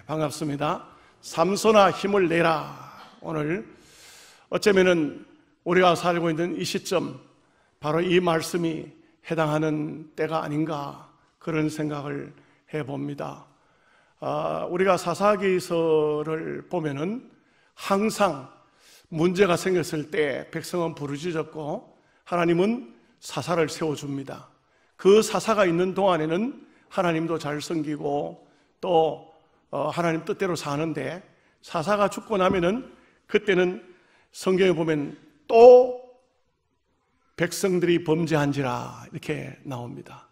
반갑습니다. 삼손아 힘을 내라. 오늘 어쩌면은 우리가 살고 있는 이 시점, 바로 이 말씀이 해당하는 때가 아닌가, 그런 생각을 해봅니다. 우리가 사사기서를 보면은 항상 문제가 생겼을 때 백성은 부르짖었고 하나님은 사사를 세워줍니다. 그 사사가 있는 동안에는 하나님도 잘 섬기고 또 하나님 뜻대로 사는데, 사사가 죽고 나면은 그때는 성경에 보면 또 백성들이 범죄한지라 이렇게 나옵니다.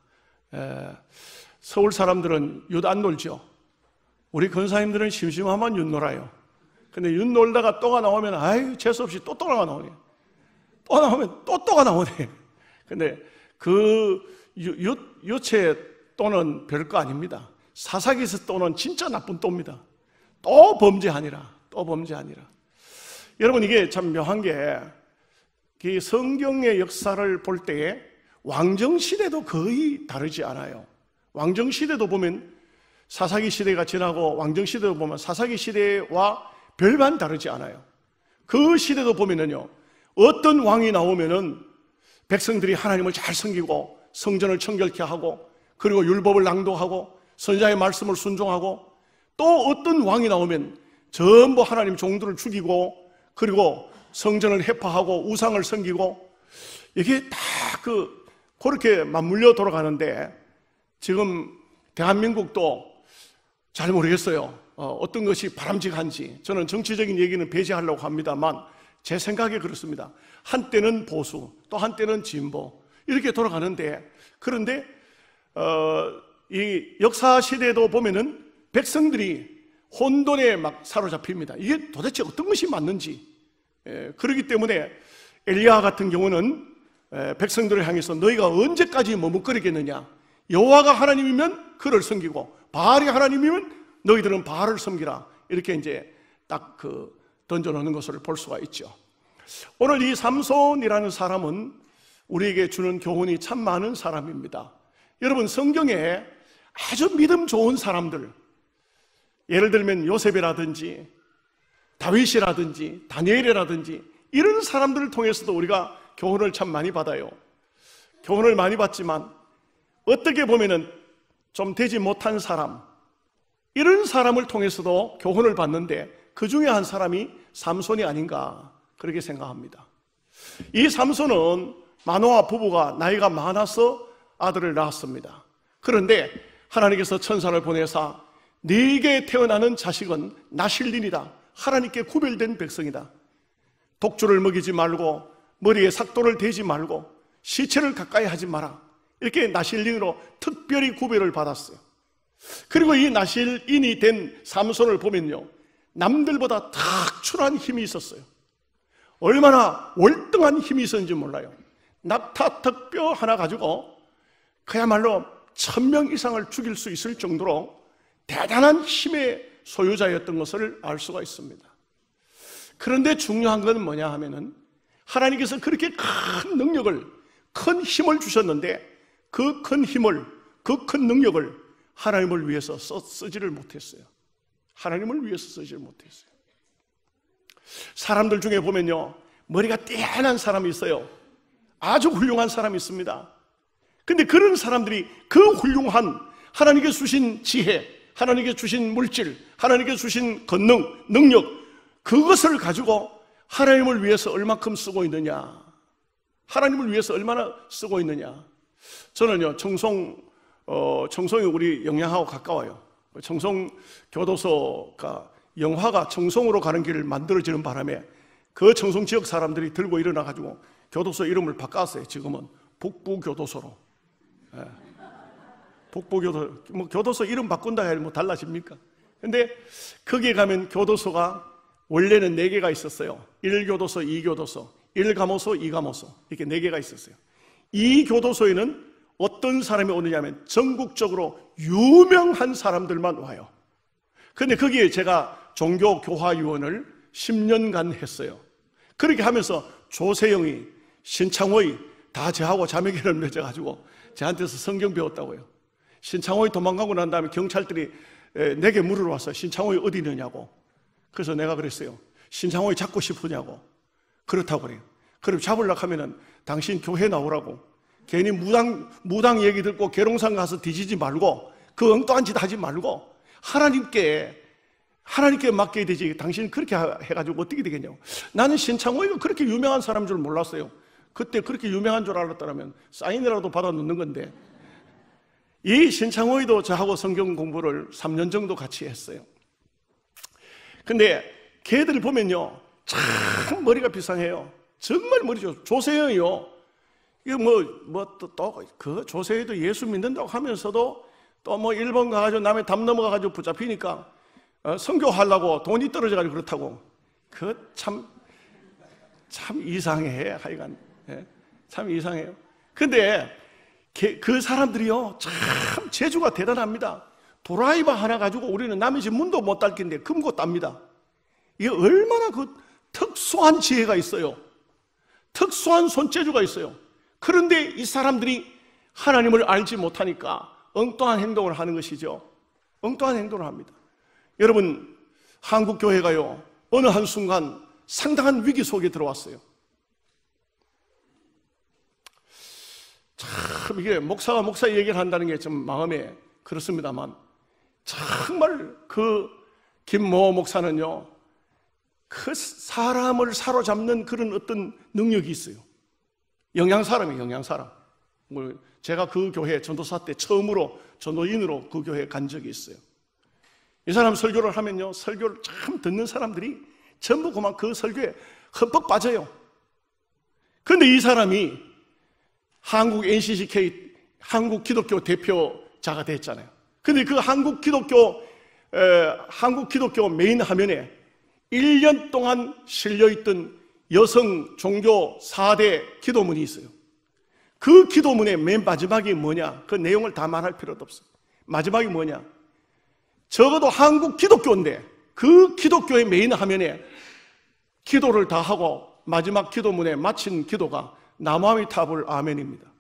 서울 사람들은 윷 안 놀죠. 우리 권사님들은 심심하면 윷 놀아요. 근데 윷 놀다가 또가 나오면 아유 재수없이 또 또가 나오네. 또 나오면 또 또가 나오네. 근데 그 유체 또는 별거 아닙니다. 사사기에서 또는 진짜 나쁜 또입니다. 또 범죄하니라, 또 범죄하니라. 여러분, 이게 참 묘한 게, 성경의 역사를 볼 때에 왕정시대도 거의 다르지 않아요. 왕정시대도 보면 사사기 시대가 지나고 왕정시대도 보면 사사기 시대와 별반 다르지 않아요. 그 시대도 보면은요, 어떤 왕이 나오면은 백성들이 하나님을 잘 섬기고 성전을 청결케 하고 그리고 율법을 낭독하고 선지자의 말씀을 순종하고, 또 어떤 왕이 나오면 전부 하나님 종들을 죽이고 그리고 성전을 해파하고 우상을 섬기고, 이게 다 그렇게 맞물려 돌아가는데, 지금 대한민국도 잘 모르겠어요. 어떤 것이 바람직한지. 저는 정치적인 얘기는 배제하려고 합니다만 제 생각에 그렇습니다. 한때는 보수, 또 한때는 진보, 이렇게 돌아가는데, 그런데 이 역사 시대도 보면은 백성들이 혼돈에 막 사로잡힙니다. 이게 도대체 어떤 것이 맞는지. 그렇기 때문에 엘리야 같은 경우는 백성들을 향해서 너희가 언제까지 머뭇거리겠느냐, 여호와가 하나님이면 그를 섬기고 바알이 하나님이면 너희들은 바알을 섬기라, 이렇게 이제 딱 던져놓는 것을 볼 수가 있죠. 오늘 이 삼손이라는 사람은 우리에게 주는 교훈이 참 많은 사람입니다. 여러분, 성경에 아주 믿음 좋은 사람들, 예를 들면 요셉이라든지 다윗이라든지 다니엘이라든지 이런 사람들을 통해서도 우리가 교훈을 참 많이 받아요. 교훈을 많이 받지만 어떻게 보면은 좀 되지 못한 사람, 이런 사람을 통해서도 교훈을 받는데 그 중에 한 사람이 삼손이 아닌가, 그렇게 생각합니다. 이 삼손은 마노아 부부가 나이가 많아서 아들을 낳았습니다. 그런데 하나님께서 천사를 보내사 네게 태어나는 자식은 나실린이다, 하나님께 구별된 백성이다, 독주를 먹이지 말고 머리에 삭도를 대지 말고 시체를 가까이 하지 마라, 이렇게 나실린으로 특별히 구별을 받았어요. 그리고 이 나실인이 된 삼손을 보면요, 남들보다 탁출한 힘이 있었어요. 얼마나 월등한 힘이 있었는지 몰라요. 낙타턱뼈 하나 가지고 그야말로 1000명 이상을 죽일 수 있을 정도로 대단한 힘의 소유자였던 것을 알 수가 있습니다. 그런데 중요한 건 뭐냐 하면은, 하나님께서 그렇게 큰 능력을, 큰 힘을 주셨는데 그 큰 힘을, 그 큰 능력을 하나님을 위해서 쓰지를 못했어요. 하나님을 위해서 쓰지를 못했어요. 사람들 중에 보면요, 머리가 뛰어난 사람이 있어요. 아주 훌륭한 사람이 있습니다. 근데 그런 사람들이 그 훌륭한 하나님께 주신 지혜, 하나님께 주신 물질, 하나님께 주신 권능, 능력, 그것을 가지고 하나님을 위해서 얼마큼 쓰고 있느냐, 하나님을 위해서 얼마나 쓰고 있느냐. 저는요, 청송이 우리 영양하고 가까워요. 청송 교도소가, 영화가 청송으로 가는 길을 만들어지는 바람에 그 청송 지역 사람들이 들고 일어나가지고 교도소 이름을 바꿨어요. 지금은 북부교도소로. 북부교도소, 뭐 교도소 이름 바꾼다 해야 뭐 달라집니까? 근데 거기에 가면 교도소가 원래는 4개가 있었어요. 1교도소, 2교도소, 1감호소, 2감호소, 이렇게 4개가 있었어요. 이 교도소에는 어떤 사람이 오느냐면 전국적으로 유명한 사람들만 와요. 근데 거기에 제가 종교교화위원을 10년간 했어요. 그렇게 하면서 조세영이, 신창호이 다 저하고 자매결을 맺어가지고 저한테서 성경 배웠다고요. 신창호이 도망가고 난 다음에 경찰들이 내게 물으러 왔어요. 신창호이 어디 있느냐고. 그래서 내가 그랬어요. 신창호이 잡고 싶으냐고. 그렇다고 그래요. 그럼 잡으려고 하면은 당신 교회 나오라고. 괜히 무당 얘기 듣고 계룡산 가서 뒤지지 말고 그 엉뚱한 짓 하지 말고 하나님께 맡겨야 되지. 당신 그렇게 해가지고 어떻게 되겠냐고. 나는 신창호이가 그렇게 유명한 사람인 줄 몰랐어요. 그때 그렇게 유명한 줄 알았더라면 사인이라도 받아 놓는 건데. 이 신창호이도 저하고 성경 공부를 3년 정도 같이 했어요. 근데 걔들을 보면요, 참 머리가 비상해요. 정말 머리죠. 조세호요. 이거 그 조세호도 예수 믿는다고 하면서도 또 뭐 일본 가가지고 남의 담 넘어가가지고 붙잡히니까 선교하려고 돈이 떨어져가지고 그렇다고. 참 이상해. 하여간. 참 이상해요. 근데 그 사람들이요, 참 재주가 대단합니다. 도라이바 하나 가지고 우리는 남의 집 문도 못 닦긴데 금고 땁니다. 이게 얼마나 그 특수한 지혜가 있어요. 특수한 손재주가 있어요. 그런데 이 사람들이 하나님을 알지 못하니까 엉뚱한 행동을 하는 것이죠. 엉뚱한 행동을 합니다. 여러분, 한국 교회가요, 어느 한순간 상당한 위기 속에 들어왔어요. 참 이게 목사 얘기를 한다는 게 좀 마음에 그렇습니다만, 정말 그 김모 목사는요, 그 사람을 사로잡는 그런 어떤 능력이 있어요. 영양사람이에요, 영양사람. 제가 그 교회 전도사 때 처음으로 전도인으로 그 교회에 간 적이 있어요. 이 사람 설교를 하면요, 설교를 참 듣는 사람들이 전부 그만 그 설교에 흠뻑 빠져요. 그런데 이 사람이 한국 NCCK, 한국 기독교 대표자가 됐잖아요. 근데 그 한국 기독교 메인 화면에 1년 동안 실려있던 여성 종교 4대 기도문이 있어요. 그 기도문의 맨 마지막이 뭐냐? 그 내용을 다 말할 필요도 없어요. 마지막이 뭐냐? 적어도 한국 기독교인데 그 기독교의 메인 화면에 기도를 다 하고 마지막 기도문에 마친 기도가 나무아미타불 아멘입니다.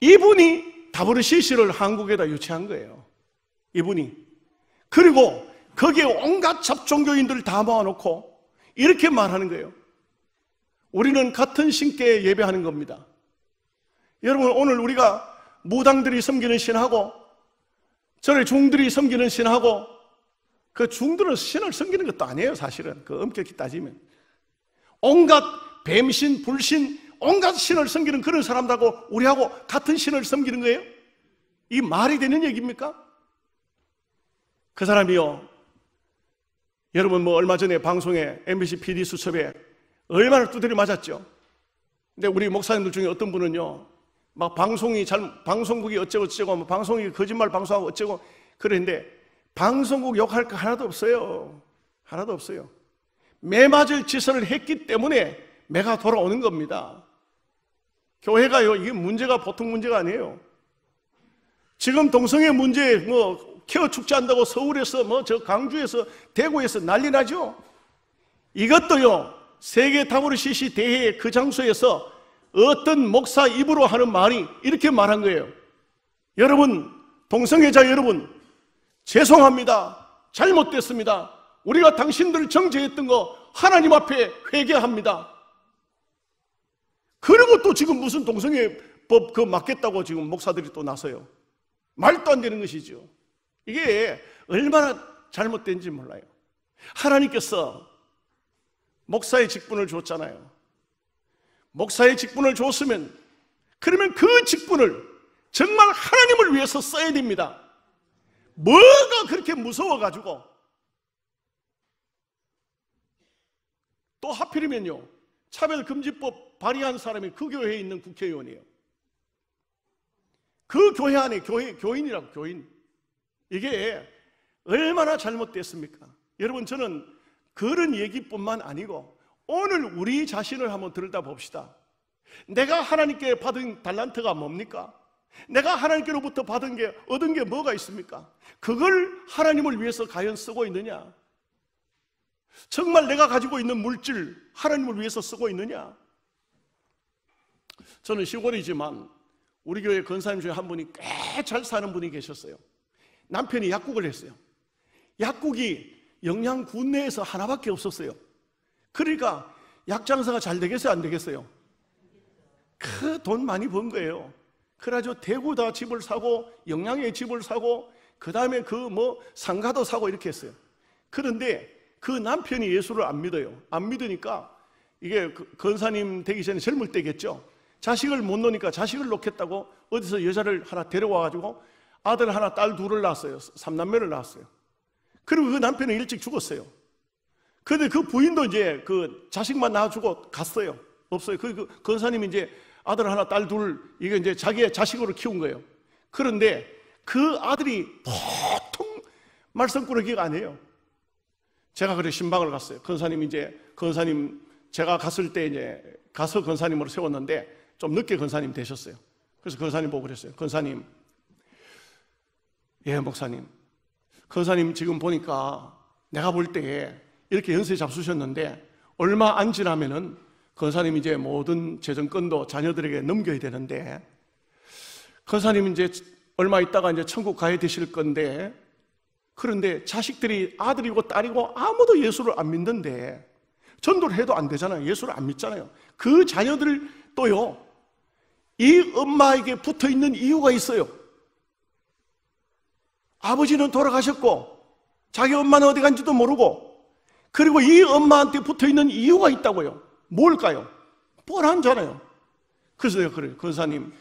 이분이 다브르시시를 한국에다 유치한 거예요. 이분이. 그리고 거기에 온갖 잡종교인들을 다 모아놓고 이렇게 말하는 거예요. 우리는 같은 신께 예배하는 겁니다. 여러분, 오늘 우리가 무당들이 섬기는 신하고 저를 중들이 섬기는 신하고, 그 중들은 신을 섬기는 것도 아니에요. 사실은 그 엄격히 따지면 온갖 뱀신, 불신, 온갖 신을 섬기는 그런 사람들하고 우리하고 같은 신을 섬기는 거예요? 이 말이 되는 얘기입니까? 그 사람이요, 여러분 얼마 전에 방송에 MBC PD 수첩에 얼마나 두드려 맞았죠. 근데 우리 목사님들 중에 어떤 분은요, 막 방송국이 어쩌고 방송이 거짓말 방송하고 어쩌고 그랬는데, 방송국 욕할 거 하나도 없어요. 하나도 없어요. 매 맞을 짓을 했기 때문에 매가 돌아오는 겁니다. 교회가요, 이게 문제가 보통 문제가 아니에요. 지금 동성애 문제 케어 축제 한다고 서울에서 저 강주에서 대구에서 난리 나죠. 이것도요, 세계 WCC 대회 그 장소에서 어떤 목사 입으로 하는 말이 이렇게 말한 거예요. 여러분, 동성애자 여러분, 죄송합니다. 잘못됐습니다. 우리가 당신들을 정죄했던 거 하나님 앞에 회개합니다. 그리고 또 지금 무슨 동성애법 맞겠다고 지금 목사들이 또 나서요. 말도 안 되는 것이죠. 이게 얼마나 잘못된지 몰라요. 하나님께서 목사의 직분을 줬잖아요. 목사의 직분을 줬으면, 그러면 그 직분을 정말 하나님을 위해서 써야 됩니다. 뭐가 그렇게 무서워가지고, 또 하필이면요, 차별금지법 발의한 사람이 그 교회에 있는 국회의원이에요. 그 교회 안에 교인이라고, 교인. 이게 얼마나 잘못됐습니까? 여러분, 저는 그런 얘기뿐만 아니고 오늘 우리 자신을 한번 들여다봅시다. 내가 하나님께 받은 달란트가 뭡니까? 내가 하나님께로부터 얻은 게 뭐가 있습니까? 그걸 하나님을 위해서 과연 쓰고 있느냐? 정말 내가 가지고 있는 물질 하나님을 위해서 쓰고 있느냐? 저는 시골이지만 우리 교회 권사님 중에 한 분이 꽤 잘 사는 분이 계셨어요. 남편이 약국을 했어요. 약국이 영양 군내에서 하나밖에 없었어요. 그러니까 약 장사가 잘 되겠어요, 안 되겠어요? 그 돈 많이 번 거예요. 그래가지고 대구다 집을 사고 영양에 집을 사고 그 다음에 상가도 사고 이렇게 했어요. 그런데 그 남편이 예수를 안 믿어요. 안 믿으니까 이게 권사님 되기 전에 젊을 때겠죠. 자식을 못 놓으니까 자식을 놓겠다고 어디서 여자를 하나 데려와가지고 아들 하나, 딸 둘을 낳았어요. 3남매를 낳았어요. 그리고 그 남편은 일찍 죽었어요. 그런데 그 부인도 이제 그 자식만 낳아주고 갔어요. 없어요. 그 권사님이 이제 아들 하나, 딸 둘, 이게 이제 자기의 자식으로 키운 거예요. 그런데 그 아들이 보통 말썽꾸러기가 아니에요. 제가 그래 신방을 갔어요. 권사님 제가 갔을 때 이제 가서 권사님으로 세웠는데 좀 늦게 권사님 되셨어요. 그래서 권사님 보고 그랬어요. 권사님, 예, 목사님. 권사님 지금 보니까 내가 볼 때 이렇게 연세 잡수셨는데 얼마 안 지나면은 권사님 이제 모든 재정권도 자녀들에게 넘겨야 되는데 권사님 이제 얼마 있다가 이제 천국 가야 되실 건데 그런데 자식들이 아들이고 딸이고 아무도 예수를 안 믿는데 전도를 해도 안 되잖아요. 예수를 안 믿잖아요. 그 자녀들 또요, 이 엄마에게 붙어 있는 이유가 있어요. 아버지는 돌아가셨고 자기 엄마는 어디 간지도 모르고 그리고 이 엄마한테 붙어 있는 이유가 있다고요. 뭘까요? 뻔하잖아요. 그래서 내가 그래요. 권사님,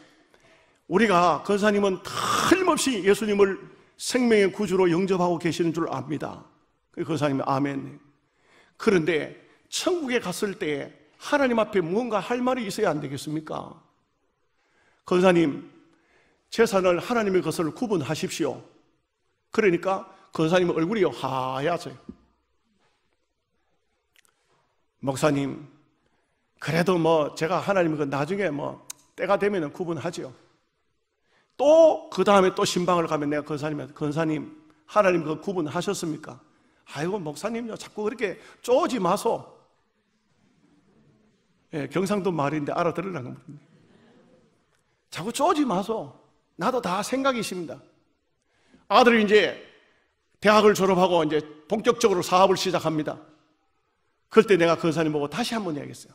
우리가 권사님은 틀림없이 예수님을 생명의 구주로 영접하고 계시는 줄 압니다. 권사님이 아멘. 그런데 천국에 갔을 때 하나님 앞에 무언가 할 말이 있어야 안 되겠습니까? 권사님, 재산을 하나님의 것을 구분하십시오. 그러니까 권사님 얼굴이 하얗어요. 목사님, 그래도 제가 하나님의 것 나중에 때가 되면 구분하죠. 또 그 다음에 또 신방을 가면 내가 권사님한테, 권사님, 하나님 그 구분하셨습니까? 아이고 목사님요, 자꾸 그렇게 쪼지 마소. 예, 경상도 말인데 알아들으려는 겁니다. 자꾸 쪼지 마소. 나도 다 생각이 있습니다. 아들이 이제 대학을 졸업하고 이제 본격적으로 사업을 시작합니다. 그럴 때 내가 권사님 보고 다시 한번 해야겠어요.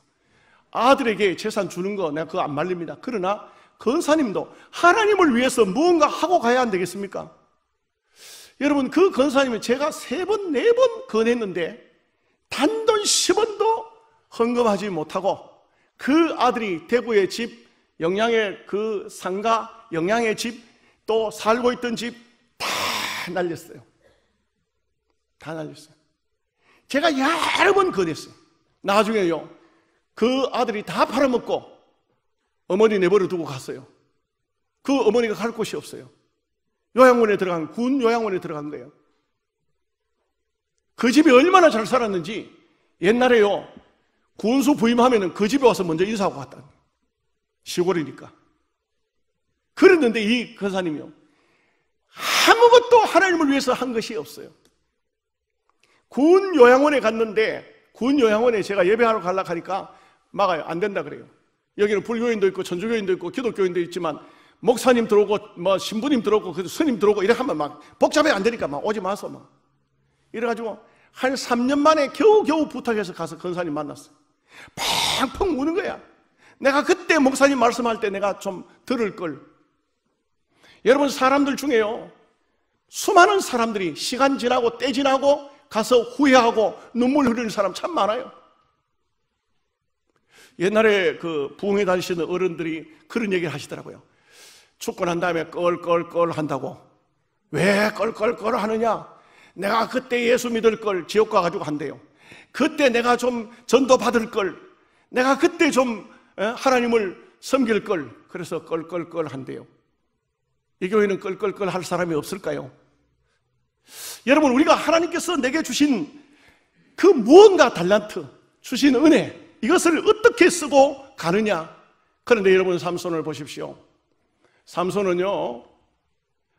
아들에게 재산 주는 거 내가 그거 안 말립니다. 그러나 권사님도 하나님을 위해서 무언가 하고 가야 안 되겠습니까? 여러분, 그 권사님은 제가 3번, 4번 권했는데 단돈 10원도 헌금하지 못하고 그 아들이 대구의 집, 영양의 그 상가, 영양의 집, 또 살고 있던 집 다 날렸어요. 다 날렸어요. 제가 여러 번 권했어요. 나중에요, 그 아들이 다 팔아먹고 어머니 내버려 두고 갔어요. 그 어머니가 갈 곳이 없어요. 요양원에 들어간, 군 요양원에 들어간 거예요. 그 집이 얼마나 잘 살았는지 옛날에요, 군수 부임하면은 그 집에 와서 먼저 인사하고 갔다. 시골이니까. 그랬는데 이 권사님이요, 아무것도 하나님을 위해서 한 것이 없어요. 군 요양원에 갔는데 군 요양원에 제가 예배하러 가려고 하니까 막아요. 안 된다 그래요. 여기는 불교인도 있고 천주교인도 있고 기독교인도 있지만 목사님 들어오고 신부님 들어오고 스님 들어오고 이래 하면 막 복잡해 안 되니까 막 오지 마서 막 이래가지고 한 3년 만에 겨우겨우 부탁해서 가서 권사님 만났어요. 펑펑 우는 거야. 내가 그때 목사님 말씀할 때 내가 좀 들을 걸. 여러분, 사람들 중에요, 수많은 사람들이 시간 지나고 때 지나고 가서 후회하고 눈물 흘리는 사람 참 많아요. 옛날에 그 부흥회 다니시는 어른들이 그런 얘기를 하시더라고요. 죽고 난 다음에 껄껄껄 한다고. 왜 껄껄껄 하느냐? 내가 그때 예수 믿을 걸 지옥 가가지고 한대요. 그때 내가 좀 전도 받을 걸, 내가 그때 좀 하나님을 섬길 걸, 그래서 껄껄껄 한대요. 이 교회는 껄껄껄 할 사람이 없을까요? 여러분, 우리가 하나님께서 내게 주신 그 무언가 달란트, 주신 은혜, 이것을 어떻게 쓰고 가느냐? 그런데 여러분, 삼손을 보십시오. 삼손은요,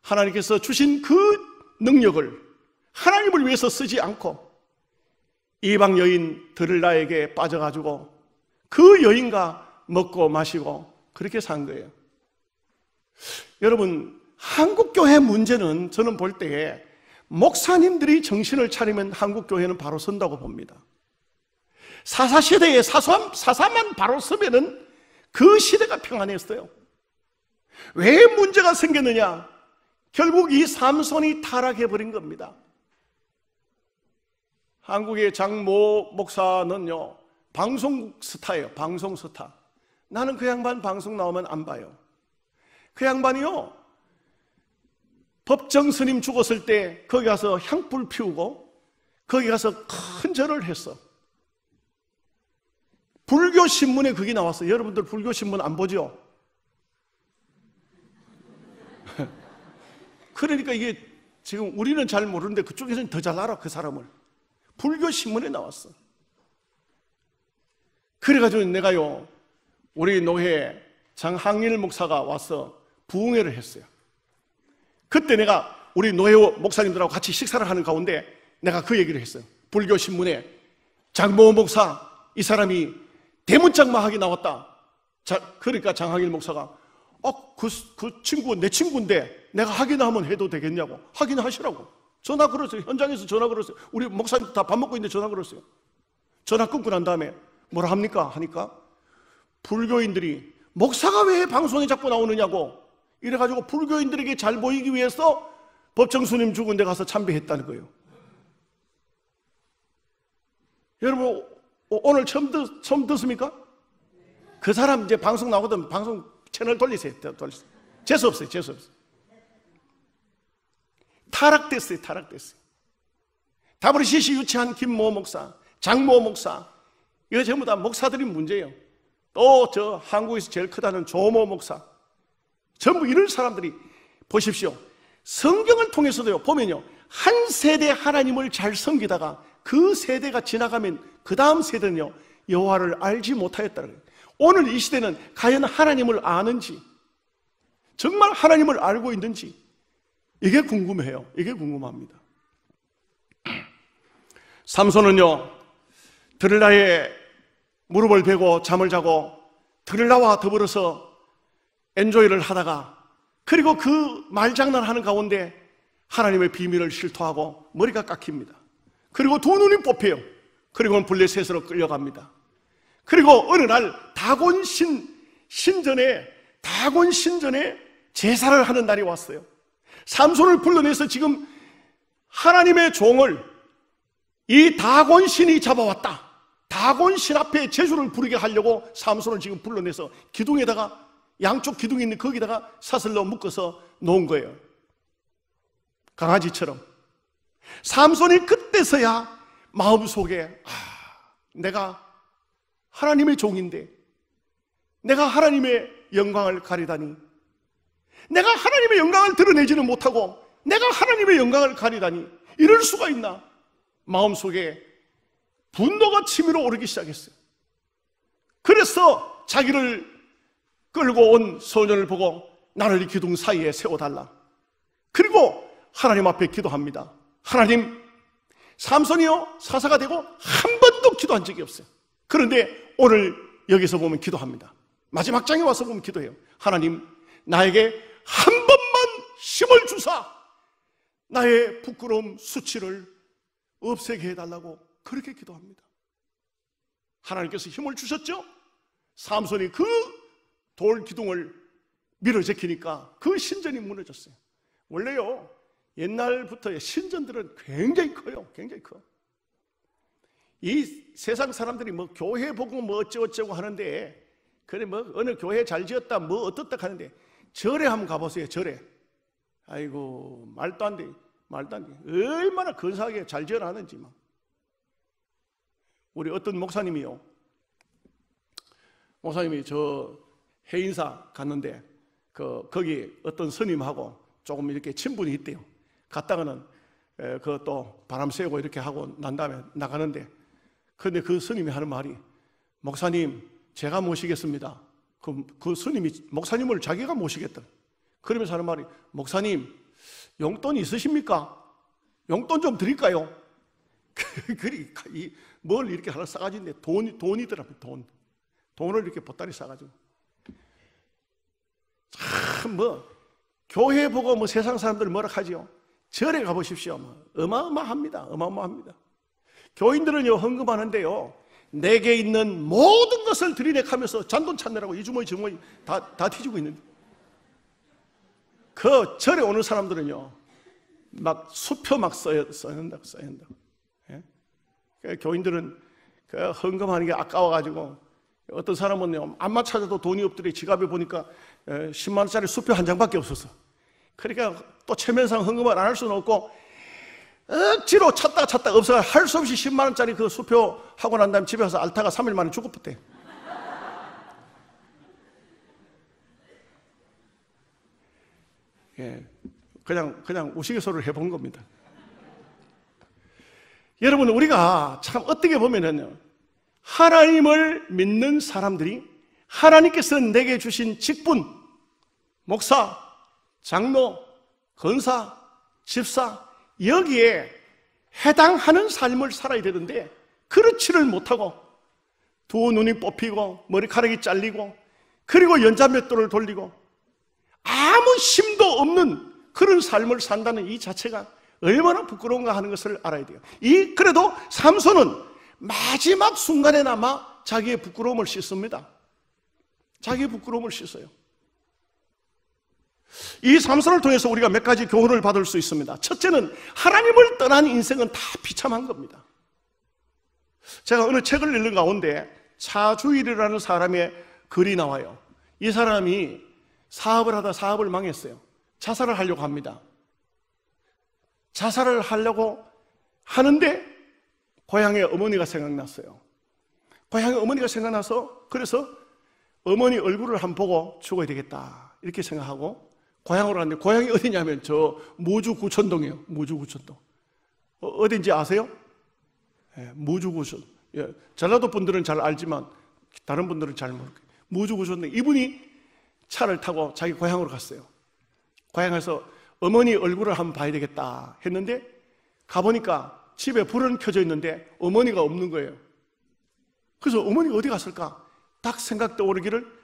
하나님께서 주신 그 능력을 하나님을 위해서 쓰지 않고 이방 여인 드릴라에게 빠져가지고 그 여인과 먹고 마시고 그렇게 산 거예요. 여러분, 한국교회 문제는 저는 볼 때 목사님들이 정신을 차리면 한국교회는 바로 선다고 봅니다. 사사시대에 사사만 바로 서면은 그 시대가 평안했어요. 왜 문제가 생겼느냐? 결국 이 삼손이 타락해버린 겁니다. 한국의 장모 목사는요, 방송 스타예요. 방송 스타. 나는 그 양반 방송 나오면 안 봐요. 그 양반이요, 법정 스님 죽었을 때 거기 가서 향불 피우고 거기 가서 큰 절을 했어. 불교 신문에 그게 나왔어. 여러분들 불교 신문 안 보죠? 그러니까 이게 지금 우리는 잘 모르는데 그쪽에서는 더 잘 알아, 그 사람을. 불교 신문에 나왔어. 그래가지고 내가요, 우리 노회 장항일 목사가 와서 부흥회를 했어요. 그때 내가 우리 노회 목사님들하고 같이 식사를 하는 가운데 내가 그 얘기를 했어요. 불교 신문에 장모 목사, 이 사람이 대문짝마하게 나왔다. 그러니까 장항일 목사가 그 친구 내 친구인데 내가 확인하면 해도 되겠냐고. 확인하시라고. 전화 걸었어요. 현장에서 전화 걸었어요. 우리 목사님 다 밥 먹고 있는데 전화 걸었어요. 전화 끊고 난 다음에 뭐라 합니까? 하니까 불교인들이 목사가 왜 방송에 자꾸 나오느냐고 이래가지고 불교인들에게 잘 보이기 위해서 법정 스님 죽은 데 가서 참배했다는 거예요. 여러분 오늘 처음 듣습니까? 그 사람 이제 방송 나오거든. 방송 채널 돌리세요. 재수 없어요. 타락됐어요. WCC 유치한 김모 목사, 장모 목사, 이거 전부 다 목사들이 문제예요. 또 저 한국에서 제일 크다는 조모 목사, 전부 이런 사람들이 보십시오. 성경을 통해서도요, 보면요, 한 세대 하나님을 잘 섬기다가 그 세대가 지나가면 그 다음 세대는요, 여호와를 알지 못하였다는 거예요. 오늘 이 시대는 과연 하나님을 아는지, 정말 하나님을 알고 있는지, 이게 궁금해요. 이게 궁금합니다. 삼손은요, 드릴라의 무릎을 베고 잠을 자고 드릴라와 더불어서 엔조이를 하다가, 그리고 그 말장난하는 가운데 하나님의 비밀을 실토하고 머리가 깎입니다. 그리고 두 눈이 뽑혀요. 그리고는 블레셋으로 끌려갑니다. 그리고 어느 날 다곤 신전에 제사를 하는 날이 왔어요. 삼손을 불러내서 지금 하나님의 종을 이 다곤 신이 잡아왔다. 다곤 신 앞에 제수를 부르게 하려고 삼손을 지금 불러내서 기둥에다가, 양쪽 기둥이 있는 거기다가 사슬로 묶어서 놓은 거예요. 강아지처럼. 삼손이 그때서야 마음속에 내가 하나님의 종인데 내가 하나님의 영광을 가리다니, 내가 하나님의 영광을 드러내지는 못하고 내가 하나님의 영광을 가리다니 이럴 수가 있나. 마음속에 분노가 치밀어 오르기 시작했어요. 그래서 자기를 끌고 온 소년을 보고 나를 이 기둥 사이에 세워달라. 그리고 하나님 앞에 기도합니다. 하나님, 삼손이요 사사가 되고 한 번도 기도한 적이 없어요. 그런데 오늘 여기서 보면 기도합니다. 마지막 장에 와서 보면 기도해요. 하나님, 나에게 한 번만 힘을 주사 나의 부끄러움 수치를 없애게 해달라고 그렇게 기도합니다. 하나님께서 힘을 주셨죠? 삼손이 그 돌 기둥을 밀어 제키니까 그 신전이 무너졌어요. 원래요, 옛날부터 신전들은 굉장히 커요. 굉장히 커. 이 세상 사람들이 뭐 교회 보고 뭐 어쩌고저쩌고 하는데, 그래 뭐 어느 교회 잘 지었다 뭐 어떻다 하는데, 절에 한번 가보세요. 절에. 아이고, 말도 안 돼. 얼마나 근사하게 잘 지어놨는지 막. 우리 어떤 목사님이 저 해인사 갔는데 거기 어떤 스님하고 조금 이렇게 친분이 있대요. 갔다가는 또 바람 쐬고 이렇게 하고 난 다음에 나가는데, 근데 그 스님이 하는 말이, 목사님 제가 모시겠습니다. 그 스님이 목사님을 자기가 모시겠다. 그러면서 하는 말이, 목사님 용돈 있으십니까? 용돈 좀 드릴까요? 그러니까 뭘 이렇게 하나 싸가지는데 돈이더라고요. 돈을 이렇게 보따리 싸가지고 교회 보고 세상 사람들 뭐라 하지요? 절에 가보십시오. 어마어마합니다. 어마어마합니다. 교인들은요, 헌금하는데요, 내게 있는 모든 것을 들이내가면서 잔돈 찾느라고 이 주머니 저머니 다 뒤지고 있는데, 그 절에 오는 사람들은요, 막 수표 막 써야 한다고. 예? 교인들은 그 헌금하는 게 아까워가지고, 어떤 사람은요, 암만 찾아도 돈이 없더니 지갑에 보니까 10만 원짜리 수표 한 장밖에 없었어. 그러니까 또 체면상 헌금을 안 할 수는 없고 억지로 찾다가 없어서 할 수 없이 10만 원짜리 그 수표 하고 난 다음에 집에 가서 앓다가 3일 만에 죽었대. 예, 그냥 우스갯소리를 해본 겁니다. 여러분, 우리가 참 어떻게 보면은 하나님을 믿는 사람들이 하나님께서 내게 주신 직분, 목사, 장로, 권사, 집사, 여기에 해당하는 삶을 살아야 되는데 그렇지를 못하고 두 눈이 뽑히고 머리카락이 잘리고 그리고 연자맷돌을 돌리고 아무 힘도 없는 그런 삶을 산다는 이 자체가 얼마나 부끄러운가 하는 것을 알아야 돼요. 그래도 삼손은 마지막 순간에나마 자기의 부끄러움을 씻습니다. 자기의 부끄러움을 씻어요. 이 삼손을 통해서 우리가 몇 가지 교훈을 받을 수 있습니다. 첫째는 하나님을 떠난 인생은 다 비참한 겁니다. 제가 어느 책을 읽는 가운데 차주일이라는 사람의 글이 나와요. 이 사람이 사업을 하다 사업을 망했어요. 자살을 하려고 합니다. 자살을 하려고 하는데 고향의 어머니가 생각났어요. 고향의 어머니가 생각나서 그래서 어머니 얼굴을 한번 보고 죽어야 되겠다 이렇게 생각하고 고향으로 갔는데, 고향이 어디냐면 저 무주구천동이에요. 무주구천동. 어딘지 아세요? 예, 무주구천. 예, 전라도 분들은 잘 알지만 다른 분들은 잘 모르겠어요. 무주구천동. 이분이 차를 타고 자기 고향으로 갔어요. 고향에서 어머니 얼굴을 한번 봐야 되겠다 했는데 가보니까 집에 불은 켜져 있는데 어머니가 없는 거예요. 그래서 어머니가 어디 갔을까? 딱 생각 떠오르기를,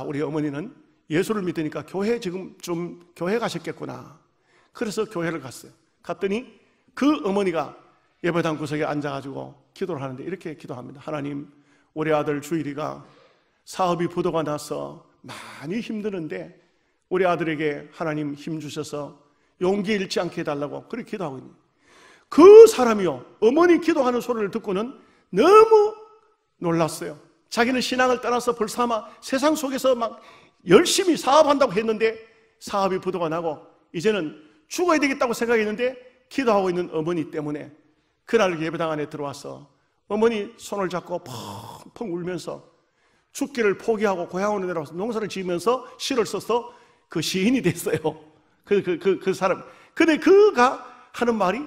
우리 어머니는 예수를 믿으니까 교회 가셨겠구나. 그래서 교회를 갔어요. 갔더니 그 어머니가 예배당 구석에 앉아가지고 기도를 하는데 이렇게 기도합니다. 하나님, 우리 아들 주일이가 사업이 부도가 나서 많이 힘드는데 우리 아들에게 하나님 힘 주셔서 용기 잃지 않게 해달라고 그렇게 기도하고 있는 그 사람이요, 어머니 기도하는 소리를 듣고는 너무 놀랐어요. 자기는 신앙을 떠나서 벌써 아마 세상 속에서 막 열심히 사업한다고 했는데 사업이 부도가 나고 이제는 죽어야 되겠다고 생각했는데 기도하고 있는 어머니 때문에 그날 예배당 안에 들어와서 어머니 손을 잡고 펑펑 울면서 죽기를 포기하고 고향으로 내려와서 농사를 지으면서 시를 써서 그 시인이 됐어요. 그 사람. 근데 그가 하는 말이,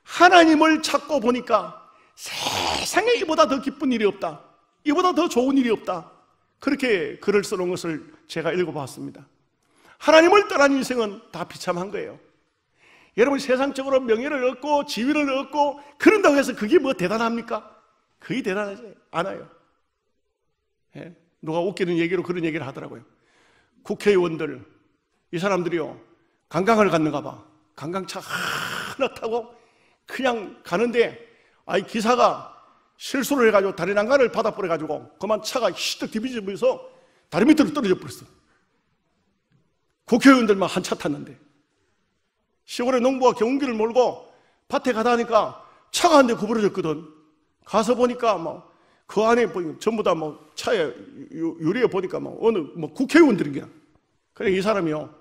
하나님을 찾고 보니까 세상에 이보다 더 기쁜 일이 없다. 이보다 더 좋은 일이 없다. 그렇게 글을 써놓은 것을 제가 읽어봤습니다. 하나님을 떠난 인생은 다 비참한 거예요. 여러분, 세상적으로 명예를 얻고 지위를 얻고 그런다고 해서 그게 뭐 대단합니까? 그게 대단하지 않아요. 예? 누가 웃기는 얘기로 그런 얘기를 하더라고요. 국회의원들, 이 사람들이요, 관광을 갔는가 봐. 관광차 하나 타고 그냥 가는데 기사가 실수를 해가지고 다리 난간을 받아버려가지고 그만 차가 히뜩 뒤집어서 다리 밑으로 떨어져 버렸어. 국회의원들만 한 차 탔는데 시골에 농부가 경운기를 몰고 밭에 가다 하니까 차가 한 대 구부러졌거든. 가서 보니까 그 안에 전부 다 차에 유리에 보니까 어느 국회의원들인 거야. 그래 이 사람이요,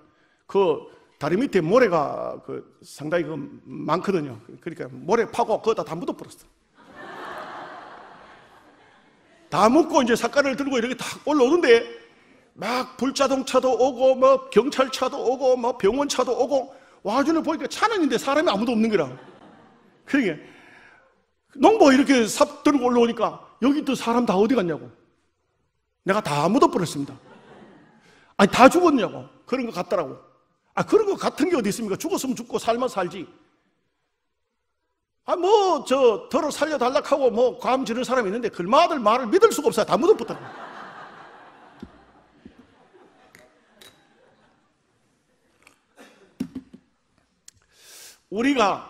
그 다리 밑에 모래가 상당히 많거든요. 그러니까 모래 파고 그거 다 묻어버렸어. 다 묻고 이제 삿갓을 들고 이렇게 딱 올라오는데 막 불자동차도 오고 경찰차도 오고 병원차도 오고 와중에 보니까 차는 있는데 사람이 아무도 없는 거라. 그러니까 농부가 이렇게 삽 들고 올라오니까 여기 또 사람 다 어디 갔냐고. 내가 다 묻어버렸습니다. 다 죽었냐고. 그런 거 같더라고. 그런 거 같은 게 어디 있습니까? 죽었으면 죽고 살면 살지. 더러 살려달라고 감 지는 사람이 있는데 글마들 말을 믿을 수가 없어요. 다 묻어붙다고. 우리가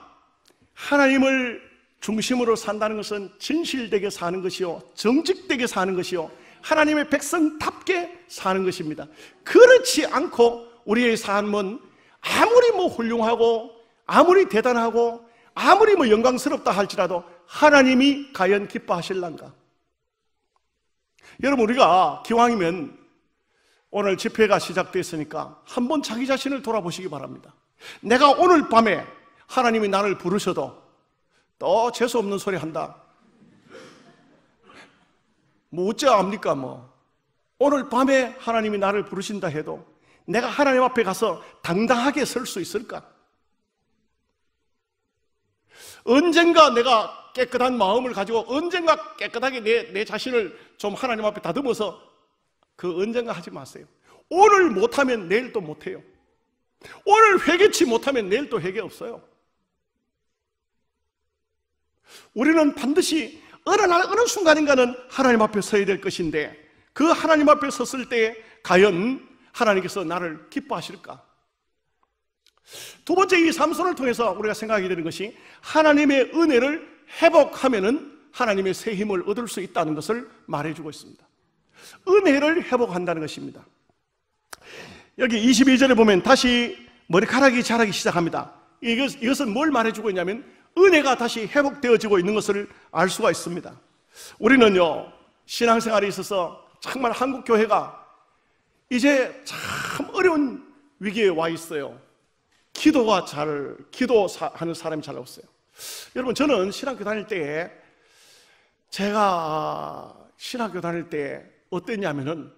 하나님을 중심으로 산다는 것은 진실되게 사는 것이요, 정직되게 사는 것이요, 하나님의 백성답게 사는 것입니다. 그렇지 않고 우리의 삶은 아무리 훌륭하고 아무리 대단하고 아무리 영광스럽다 할지라도 하나님이 과연 기뻐하실란가? 여러분, 우리가 기왕이면 오늘 집회가 시작됐으니까 한번 자기 자신을 돌아보시기 바랍니다. 내가 오늘 밤에 하나님이 나를 부르셔도 또 재수없는 소리 한다, 어찌 압니까? 오늘 밤에 하나님이 나를 부르신다 해도 내가 하나님 앞에 가서 당당하게 설 수 있을까? 언젠가 내가 깨끗한 마음을 가지고 언젠가 깨끗하게 내 자신을 좀 하나님 앞에 다듬어서 그 언젠가 하지 마세요. 오늘 못하면 내일 또 못해요. 오늘 회개치 못하면 내일 또 회개 없어요. 우리는 반드시 어느 날 어느 순간인가는 하나님 앞에 서야 될 것인데, 그 하나님 앞에 섰을 때 과연 하나님께서 나를 기뻐하실까? 두 번째, 이 삼손을 통해서 우리가 생각하게 되는 것이 하나님의 은혜를 회복하면은 하나님의 새 힘을 얻을 수 있다는 것을 말해주고 있습니다. 은혜를 회복한다는 것입니다. 여기 22절에 보면 다시 머리카락이 자라기 시작합니다. 이것은 뭘 말해주고 있냐면 은혜가 다시 회복되어지고 있는 것을 알 수가 있습니다. 우리는요, 신앙생활에 있어서 정말 한국 교회가 이제 참 어려운 위기에 와 있어요. 기도하는 사람이 잘 없어요. 여러분, 저는 신학교 다닐 때, 어땠냐면은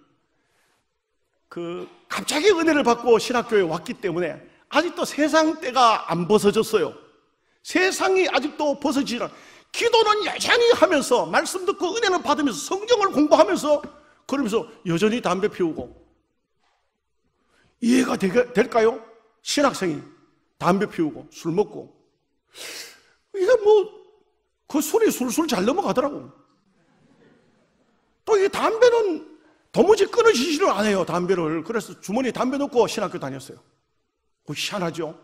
갑자기 은혜를 받고 신학교에 왔기 때문에 아직도 세상 때가 안 벗어졌어요. 세상이 아직도 벗어지지 않아요. 기도는 여전히 하면서, 말씀 듣고 은혜는 받으면서, 성경을 공부하면서, 그러면서 여전히 담배 피우고. 이해가 될까요? 신학생이 담배 피우고 술 먹고. 이게 그 술이 술술 잘 넘어가더라고. 또 이 담배는 도무지 끊어지지를 않아요, 담배를. 그래서 주머니에 담배 넣고 신학교 다녔어요. 그거 희한하죠?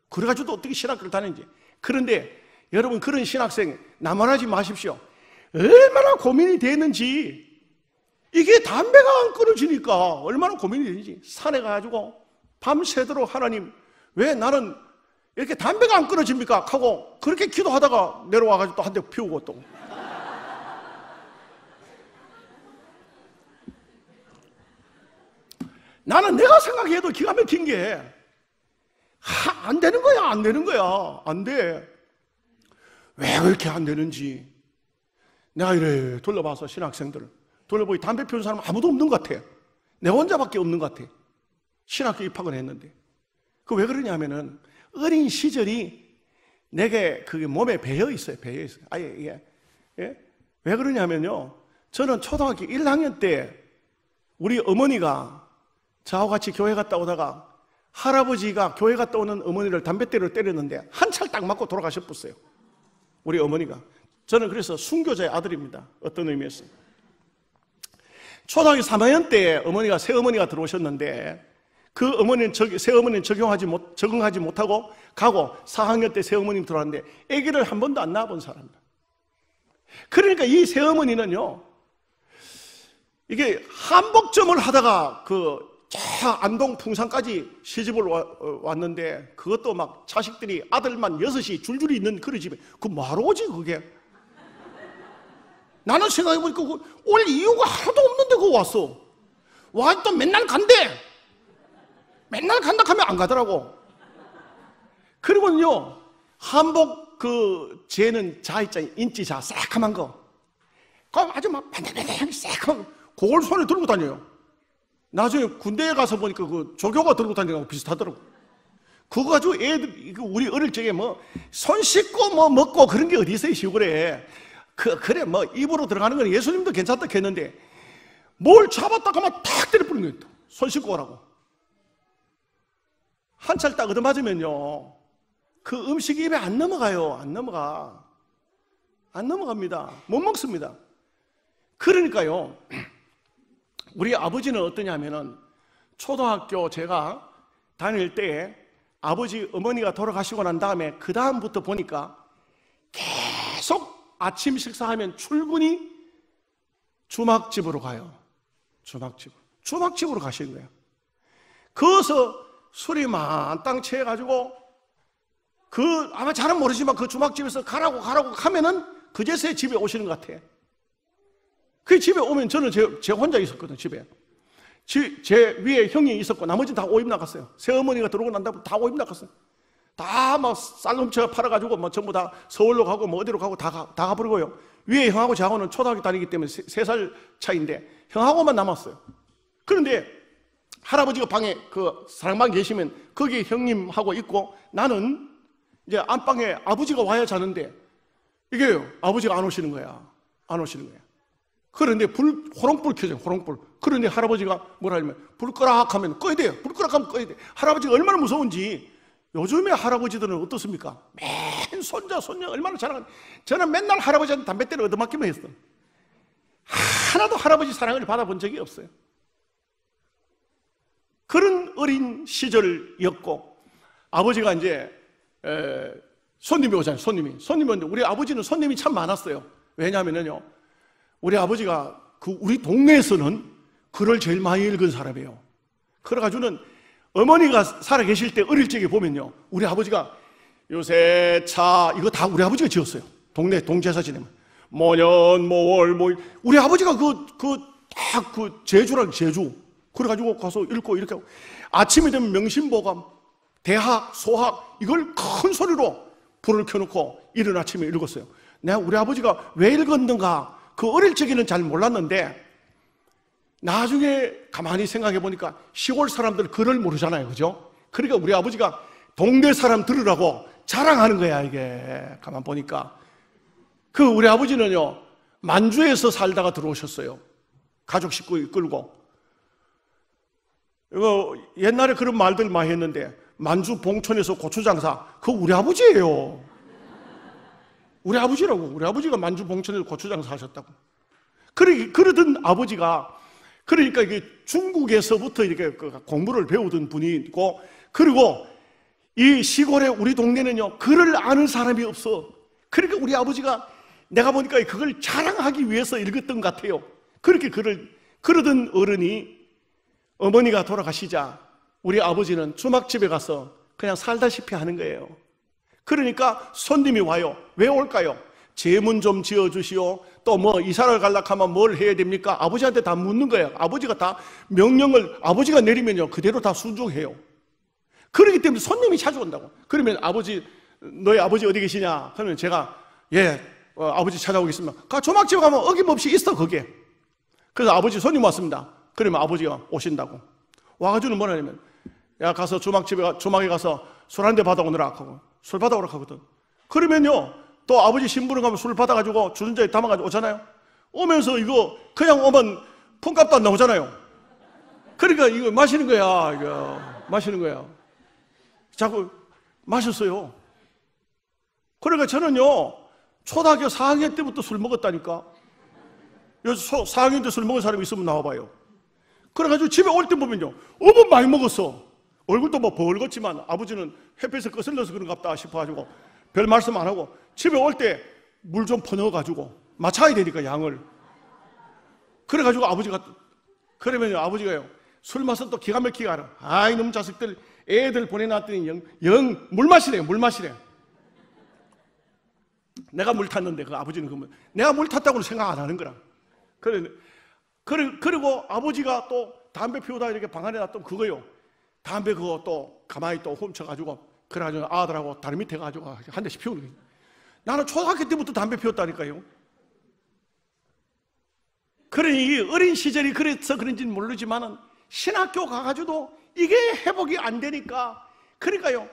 그래가지고 어떻게 신학교를 다녔는지. 그런데 여러분, 그런 신학생 나만하지 마십시오. 얼마나 고민이 됐는지, 이게 담배가 안 끊어지니까 얼마나 고민이 되는지 산에 가가지고 밤새도록 하나님, 왜 나는 이렇게 담배가 안 끊어집니까? 하고 그렇게 기도하다가 내려와가지고 또 한 대 피우고 또. 나는 내가 생각해도 기가 막힌 게, 안 되는 거야, 안 되는 거야. 안 돼. 왜 그렇게 안 되는지. 내가 이래 둘러봐서 신학생들을 둘러보니 담배 피우는 사람 아무도 없는 것 같아. 내 혼자밖에 없는 것 같아. 신학교 입학을 했는데. 그 왜 그러냐면은 어린 시절이 내게 그게 몸에 배어 있어요. 배어 있어요. 아예 이게. 예? 왜 그러냐면요, 저는 초등학교 1학년 때 우리 어머니가 저하고 같이 교회 갔다 오다가 할아버지가 교회 갔다 오는 어머니를 담뱃대로 때렸는데 한 찰 딱 맞고 돌아가셨었어요. 우리 어머니가. 저는 그래서 순교자의 아들입니다. 어떤 의미에서. 초등학교 3학년 때 어머니가, 새어머니가 들어오셨는데, 그 어머니는 새어머니는 적응하지 못하고 가고 4학년 때 새어머님 들어왔는데 아기를 한 번도 안 낳아본 사람이다. 그러니까 이 새어머니는요, 이게 한복점을 하다가 안동 풍산까지 시집을 왔는데, 그것도 막 자식들이 아들만 6이 줄줄이 있는 그런 집에 뭐하러 오지 그게? 나는 생각해보니까 올 이유가 하나도 없는데 그거 왔어. 와, 또 맨날 간대. 맨날 간다 하면 안 가더라고. 그리고는요, 한복 재는 자 있잖아요. 인지자 새카만 거. 그거 아주 막 반들반들하게 새카만 거. 그걸 손에 들고 다녀요. 나중에 군대에 가서 보니까 조교가 들고 다니는 거하고 비슷하더라고. 그거 가지고 애들, 우리 어릴 적에 손 씻고 먹고 그런 게 어디 있어요, 시골에. 그래, 입으로 들어가는 건 예수님도 괜찮다 했는데, 뭘 잡았다 하면 탁 때려 뿌리는 거예요. 손 씻고 오라고. 한 찰 딱 얻어맞으면요, 그 음식이 입에 안 넘어가요. 안 넘어갑니다. 못 먹습니다. 그러니까요, 우리 아버지는 어떠냐면은, 초등학교 제가 다닐 때 어머니가 돌아가시고 난 다음에 그 다음부터 보니까 계속 아침 식사하면 출근이 주막집으로 가요. 주막집으로 가시는 거예요. 거기서 술이 만땅 취해가지고 아마 잘은 모르지만 그 주막집에서 가라고 하면은 그제서야 집에 오시는 것 같아. 그 집에 오면 저는 제 혼자 있었거든요, 집에. 제 위에 형이 있었고 나머지는 다 오입 나갔어요. 새어머니가 들어오고 난 다음에 다 오입 나갔어요. 다 막 쌀lum쳐 팔아가지고 뭐 전부 다 서울로 가고 뭐 어디로 가고 다 가버리고요. 위에 형하고 저하고는 초등학교 다니기 때문에 3살 차이인데 형하고만 남았어요. 그런데 할아버지가 방에 그 사랑방에 계시면 거기 형님하고 있고 나는 이제 안방에 아버지가 와야 자는데 이게요, 아버지가 안 오시는 거야. 그런데 호롱불 켜져요, 호롱불. 그런데 할아버지가 뭐라 하면 불 끄라 하면 꺼야 돼요. 불 끄라 하면 꺼야 돼. 할아버지가 얼마나 무서운지. 요즘에 할아버지들은 어떻습니까? 맨 손자, 손녀 얼마나 자랑하는. 저는 맨날 할아버지한테 담뱃대를 얻어맞기만 했어. 하나도 할아버지 사랑을 받아본 적이 없어요. 그런 어린 시절이었고 아버지가 이제 손님이 오잖아요. 손님이 오는데 우리 아버지는 손님이 참 많았어요. 왜냐하면요, 우리 아버지가 우리 동네에서는 글을 제일 많이 읽은 사람이에요. 그래가지고는 어머니가 살아 계실 때 어릴 적에 보면요, 우리 아버지가 요새 차 이거 다 우리 아버지가 지었어요. 동네 동제사 지내면 모년 모월 우리 아버지가 그 제주랑 제주 그래가지고 가서 읽고 이렇게 하고 아침이 되면 명심보감, 대학, 소학 이걸 큰 소리로 불을 켜놓고 이른 아침에 읽었어요. 내가 우리 아버지가 왜 읽었는가 그 어릴 적에는 잘 몰랐는데 나중에 가만히 생각해 보니까 시골 사람들 글을 모르잖아요, 그죠? 그러니까 우리 아버지가 동네 사람 들으라고 자랑하는 거야. 이게 가만 보니까 우리 아버지는요 만주에서 살다가 들어오셨어요. 가족 식구 이끌고. 이거 옛날에 그런 말들 많이 했는데 만주 봉천에서 고추장사 우리 아버지예요. 우리 아버지라고. 우리 아버지가 만주 봉천에서 고추장사 하셨다고. 그러던 아버지가 그러니까 이게 중국에서부터 이렇게 공부를 배우던 분이 있고, 그리고 이 시골에 우리 동네는요 글을 아는 사람이 없어. 그러니까 우리 아버지가 내가 보니까 그걸 자랑하기 위해서 읽었던 것 같아요. 그렇게 그러던 어른이 어머니가 돌아가시자 우리 아버지는 주막집에 가서 그냥 살다시피 하는 거예요. 그러니까 손님이 와요. 왜 올까요? 제문 좀 지어주시오. 또 뭐 이사를 가려고 하면 뭘 해야 됩니까? 아버지한테 다 묻는 거예요. 아버지가 다 명령을 아버지가 내리면요 그대로 다 순종해요. 그렇기 때문에 손님이 자주 온다고. 그러면 너희 아버지 어디 계시냐? 그러면 제가 아버지 찾아오겠습니다. 주막집에 가면 어김없이 있어 거기에. 그래서 아버지 손님 왔습니다. 그러면 아버지가 오신다고. 와가지고는 뭐라 하냐면 가서 주막에 가서 술 한 대 받아오느라 하고 술 받아오라 하거든. 그러면요 또 아버지 심부름 가면 술 받아가지고 주전자에 담아가지고 오잖아요. 오면서 이거 그냥 오면 폰값도 안 나오잖아요. 그러니까 이거 마시는 거야. 자꾸 마셨어요. 그러니까 저는요 초등학교 4학년 때부터 술 먹었다니까. 여기서 4학년 때 술 먹은 사람이 있으면 나와봐요. 그래가지고 집에 올 때 보면요 어머 많이 먹었어. 얼굴도 뭐 벌겋지만 아버지는 햇볕에 거슬려서 그런가 보다 싶어가지고 별 말씀 안 하고 집에 올 때 물 좀 퍼넣어가지고 맞춰야 되니까 양을. 그래가지고 그러면 아버지가요 술 맛은 또 기가 막히게 알아. 이놈 자식들 애들 보내놨더니 영 물 마시래요. 내가 물 탔는데 그 아버지는 내가 물 탔다고는 생각 안 하는 거라. 그리고 아버지가 또 담배 피우다 이렇게 방 안에 놨던 그거요. 담배 그거 또 가만히 또 훔쳐가지고 그래가지고 아들하고 다리 밑에 가지고 한 대씩 피우는 거예요. 나는 초등학교 때부터 담배 피웠다니까요. 그러니 어린 시절이 그래서 그런지는 모르지만은 신학교 가가지고도 이게 회복이 안 되니까. 그러니까요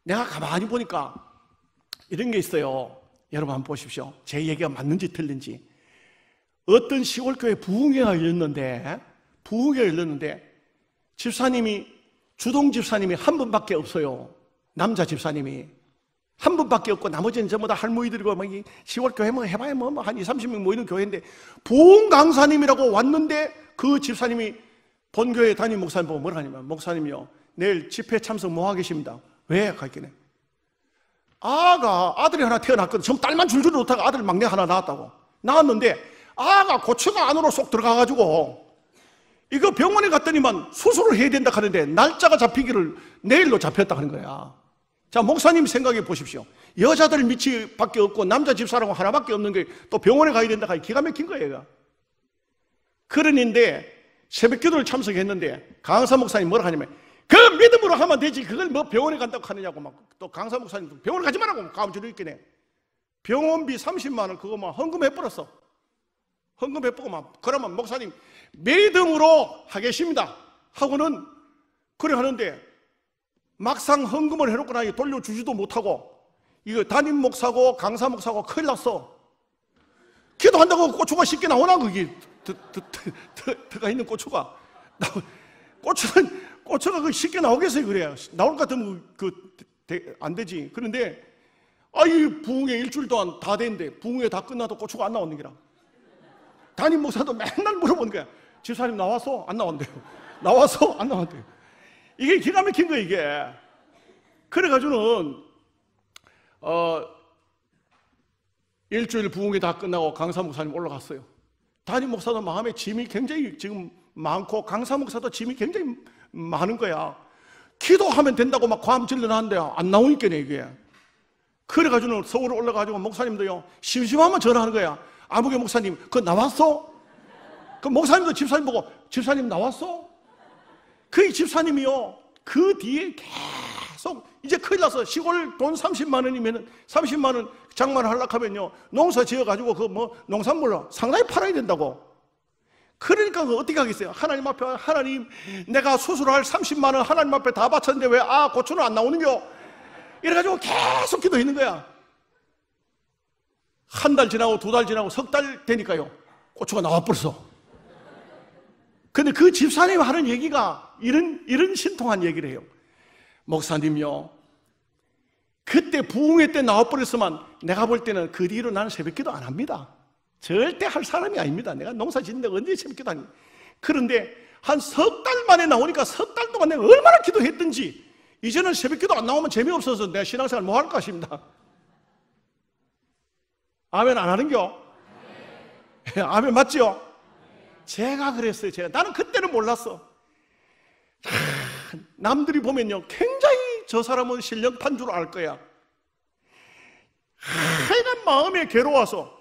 내가 가만히 보니까 이런 게 있어요. 여러분 한번 보십시오. 제 얘기가 맞는지 틀린지. 어떤 시골교회 부흥회가 열렸는데 주동 집사님이 한 분밖에 없어요. 남자 집사님이 한 분밖에 없고 나머지는 전부 다 할머니들이고 시골교회 해봐야 한 20, 30명 모이는 교회인데 부흥 강사님이라고 왔는데 그 집사님이 본교회 담임 목사님 보고 뭐라 하냐면 목사님이요 내일 집회 참석 뭐 하겠습니다. 왜? 가있겠네. 아들이 하나 태어났거든. 전부 딸만 줄줄 놓다가 아들 막내 하나 낳았다고. 낳았는데 아가 고추가 안으로 쏙 들어가가지고 이거 병원에 갔더니만 수술을 해야 된다 하는데 날짜가 잡히기를 내일로 잡혔다 하는 거야. 자, 목사님 생각해 보십시오. 여자들 밑이 밖에 없고 남자 집사람 하나밖에 없는 게 또 병원에 가야 된다 하니 기가 막힌 거예요, 얘가. 그러는데 새벽 기도를 참석했는데 강사 목사님 뭐라 하냐면 그 믿음으로 하면 되지 그걸 뭐 병원에 간다고 하느냐고 막 또 강사 목사님도 병원에 가지 말라고 가음줄을 있겠네. 병원비 30만 원 그거 막 헌금해버렸어. 헌금해보고 막 그러면 목사님 믿음으로 하겠습니다 하고는 그래 하는데 막상 헌금을 해놓고 나니 돌려주지도 못하고 이거 담임 목사고 강사 목사고 큰일 났어. 기도한다고 고추가 쉽게 나오나 그게 들어가 있는 고추가 고추가 그 쉽게 나오겠어요. 그래야 나올 것 같으면 안 되지. 그런데 이 부흥회 일주일 동안 다 됐는데 부흥회 다 끝나도 고추가 안 나오는 게라. 담임 목사도 맨날 물어보는 거야. 집사님 나왔어? 안 나온대요. 나왔어? 안 나온대요. 이게 기가 막힌 거야 이게. 그래가지고는 일주일 부흥회 다 끝나고 강사 목사님 올라갔어요. 담임 목사도 마음에 짐이 굉장히 지금 많고 강사 목사도 짐이 굉장히 많은 거야. 기도하면 된다고 막 과음 질러놨는데 안 나오니까네 이게. 그래가지고는 서울 올라가지고 목사님도요 심심하면 전화하는 거야. 아무개 목사님 그거 나왔어? 그 목사님도 집사님 보고 집사님 나왔어? 그 집사님이요 그 뒤에 계속 이제 큰일 나서 시골 돈 30만 원이면 30만 원 장만을 하려고 하면요 농사 지어가지고 그 뭐 농산물로 상당히 팔아야 된다고. 그러니까 어떻게 하겠어요? 하나님 앞에 하나님 내가 수술할 30만 원 하나님 앞에 다 바쳤는데 왜 고추는 안 나오는겨? 이래가지고 계속 기도했는 거야. 한 달 지나고 두 달 지나고 석 달 되니까요 고추가 나와버렸어. 근데 그 집사님 하는 얘기가 이런 신통한 얘기를 해요. 목사님요 그때 부흥회 때 나와버렸으면 내가 볼 때는 그 뒤로 나는 새벽기도 안 합니다. 절대 할 사람이 아닙니다. 내가 농사 짓는데 언제 새벽기도 안 합니다. 그런데 한 석 달 만에 나오니까 석 달 동안 내가 얼마나 기도했든지 이제는 새벽기도 안 나오면 재미없어서 내가 신앙생활 뭐 할 것입니다. 아멘 안 하는겨? 아멘 맞죠? 제가 그랬어요. 나는 그때는 몰랐어. 남들이 보면요 굉장히 저 사람은 실력판 줄 알 거야. 하여간 마음에 괴로워서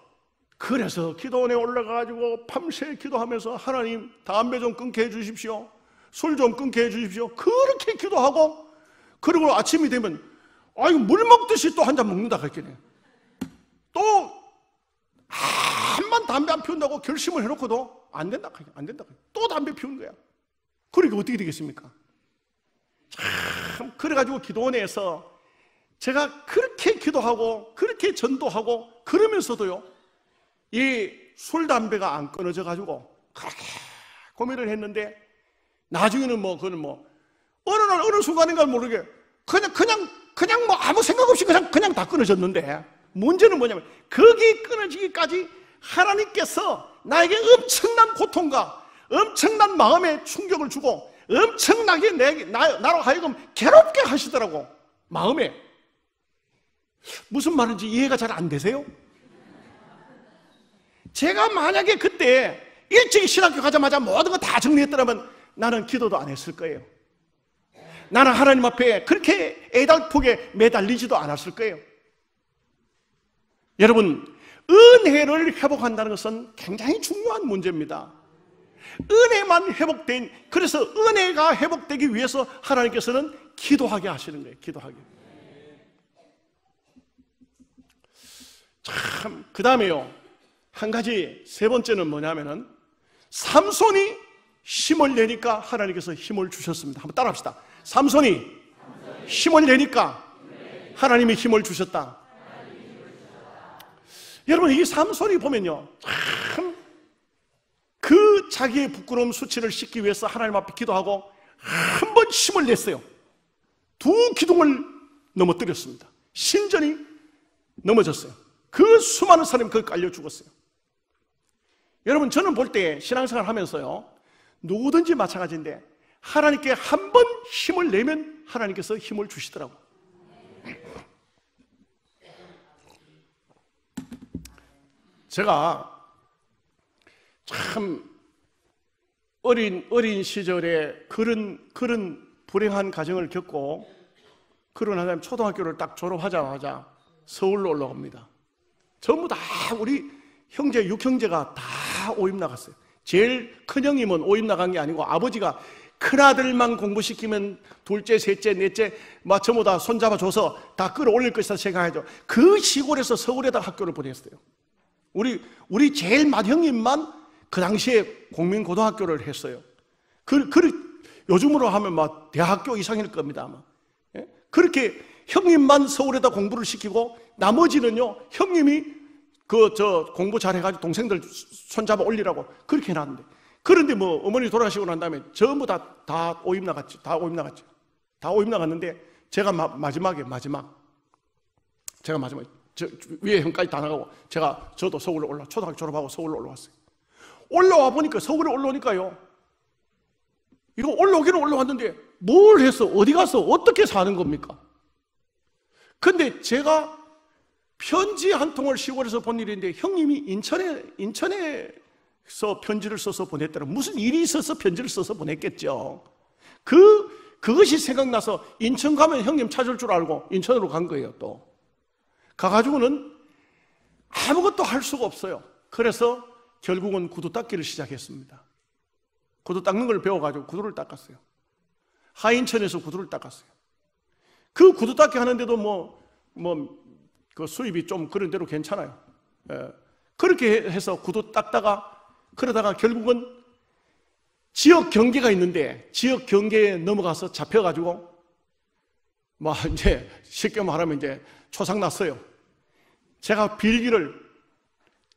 그래서 기도원에 올라가가지고 밤새 기도하면서 하나님 담배 좀 끊게 해주십시오. 술 좀 끊게 해주십시오. 그렇게 기도하고 그리고 아침이 되면 물 먹듯이 또 한 잔 먹는다 그랬겠네. 또 한번 담배 안 피운다고 결심을 해놓고도 안 된다. 또 담배 피우는 거야. 그러니까 어떻게 되겠습니까? 참 그래가지고 기도원에서 제가 그렇게 기도하고 그렇게 전도하고 그러면서도요 이 술 담배가 안 끊어져 가지고 그렇게 고민을 했는데 나중에는 어느 날 어느 순간인가 모르게 그냥 뭐 아무 생각 없이 그냥 다 끊어졌는데 문제는 뭐냐면 거기 끊어지기까지 하나님께서 나에게 엄청난 고통과 엄청난 마음의 충격을 주고 엄청나게 나로 하여금 괴롭게 하시더라고. 마음에. 무슨 말인지 이해가 잘 안 되세요? 제가 만약에 그때 일찍 신학교 가자마자 모든 거 다 정리했더라면 나는 기도도 안 했을 거예요. 나는 하나님 앞에 그렇게 애달프게 매달리지도 않았을 거예요. 여러분, 은혜를 회복한다는 것은 굉장히 중요한 문제입니다. 은혜만 그래서 은혜가 회복되기 위해서 하나님께서는 기도하게 하시는 거예요. 기도하게. 참, 그 다음에요. 한 가지, 세 번째는 뭐냐면은, 삼손이 힘을 내니까 하나님께서 힘을 주셨습니다. 한번 따라 합시다. 삼손이 힘을 내니까 하나님이 힘을 주셨다. 여러분, 이 삼손이 보면요, 참, 그 자기의 부끄러움 수치를 씻기 위해서 하나님 앞에 기도하고 한 번 힘을 냈어요. 두 기둥을 넘어뜨렸습니다. 신전이 넘어졌어요. 그 수많은 사람이 거기 깔려 죽었어요. 여러분, 저는 볼 때 신앙생활 하면서요, 누구든지 마찬가지인데 하나님께 한 번 힘을 내면 하나님께서 힘을 주시더라고요. 제가 참 어린 시절에 그런 불행한 가정을 겪고 그런 하나님 초등학교를 딱 졸업하자마자 서울로 올라갑니다. 전부 다 우리 형제 6형제가 다 오입 나갔어요. 제일 큰 형님은 오입 나간 게 아니고 아버지가 큰아들만 공부시키면 둘째, 셋째, 넷째 전부 다 손잡아줘서 다 끌어올릴 것이다 생각하죠. 그 시골에서 서울에다 학교를 보냈어요. 우리 제일 맏형님만 그 당시에 공민고등학교를 했어요. 요즘으로 하면 대학교 이상일 겁니다, 아마. 예? 그렇게 형님만 서울에다 공부를 시키고 나머지는요, 형님이 공부 잘해가지고 동생들 손잡아 올리라고 그렇게 해놨는데. 그런데 어머니 돌아가시고 난 다음에 전부 다 오입 나갔죠. 다 오입 나갔는데 제가 마지막 위에 형까지 다 나가고 저도 서울로 초등학교 졸업하고 서울로 올라왔어요. 올라와 보니까 서울에 올라오니까요. 이거 올라오기는 올라왔는데 뭘 해서 어디 가서 어떻게 사는 겁니까? 근데 제가 편지 한 통을 시골에서 본 일인데 형님이 인천에서 편지를 써서 보냈더라. 무슨 일이 있어서 편지를 써서 보냈겠죠. 그것이 생각나서 인천 가면 형님 찾을 줄 알고 인천으로 간 거예요. 또 가가지고는 아무것도 할 수가 없어요. 그래서 결국은 구두 닦기를 시작했습니다. 구두 닦는 걸 배워가지고 구두를 닦았어요. 하인천에서 구두를 닦았어요. 그 구두 닦기 하는데도 그 수입이 좀 그런 대로 괜찮아요. 그렇게 해서 구두 닦다가 그러다가 결국은 지역 경계가 있는데 지역 경계에 넘어가서 잡혀가지고 이제 쉽게 말하면 이제 초상 났어요. 제가 빌기를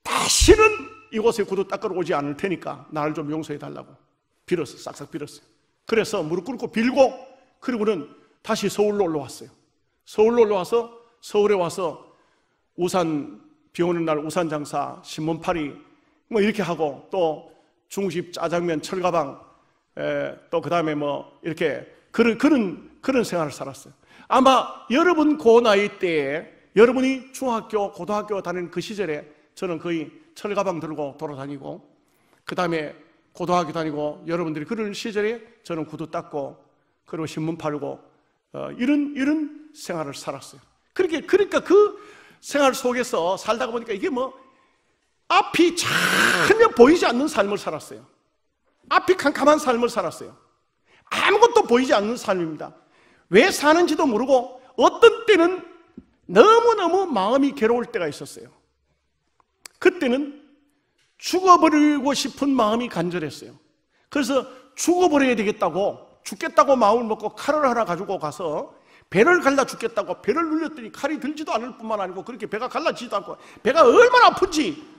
다시는 이곳에 구두 닦으러 오지 않을 테니까 나를 좀 용서해 달라고 빌었어요. 싹싹 빌었어요. 그래서 무릎 꿇고 빌고 그리고는 다시 서울로 올라왔어요. 서울로 올라와서 서울에 와서 우산 비 오는 날 우산 장사, 신문팔이 이렇게 하고 또 중식, 짜장면, 철가방 또 그 다음에 이렇게 그런 생활을 살았어요. 아마 여러분 그 나이 때에 여러분이 중학교, 고등학교 다니는 그 시절에 저는 거의 철가방 들고 돌아다니고 그 다음에 고등학교 다니고 여러분들이 그런 시절에 저는 구두 닦고 그리고 신문 팔고 이런 생활을 살았어요. 그러니까 그 생활 속에서 살다가 보니까 이게 앞이 전혀 보이지 않는 삶을 살았어요. 앞이 캄캄한 삶을 살았어요. 아무것도 보이지 않는 삶입니다. 왜 사는지도 모르고 어떤 때는 너무너무 마음이 괴로울 때가 있었어요. 그때는 죽어버리고 싶은 마음이 간절했어요. 그래서 죽어버려야 되겠다고 죽겠다고 마음을 먹고 칼을 하나 가지고 가서 배를 갈라 죽겠다고 배를 눌렸더니 칼이 들지도 않을 뿐만 아니고 그렇게 배가 갈라지지도 않고 배가 얼마나 아픈지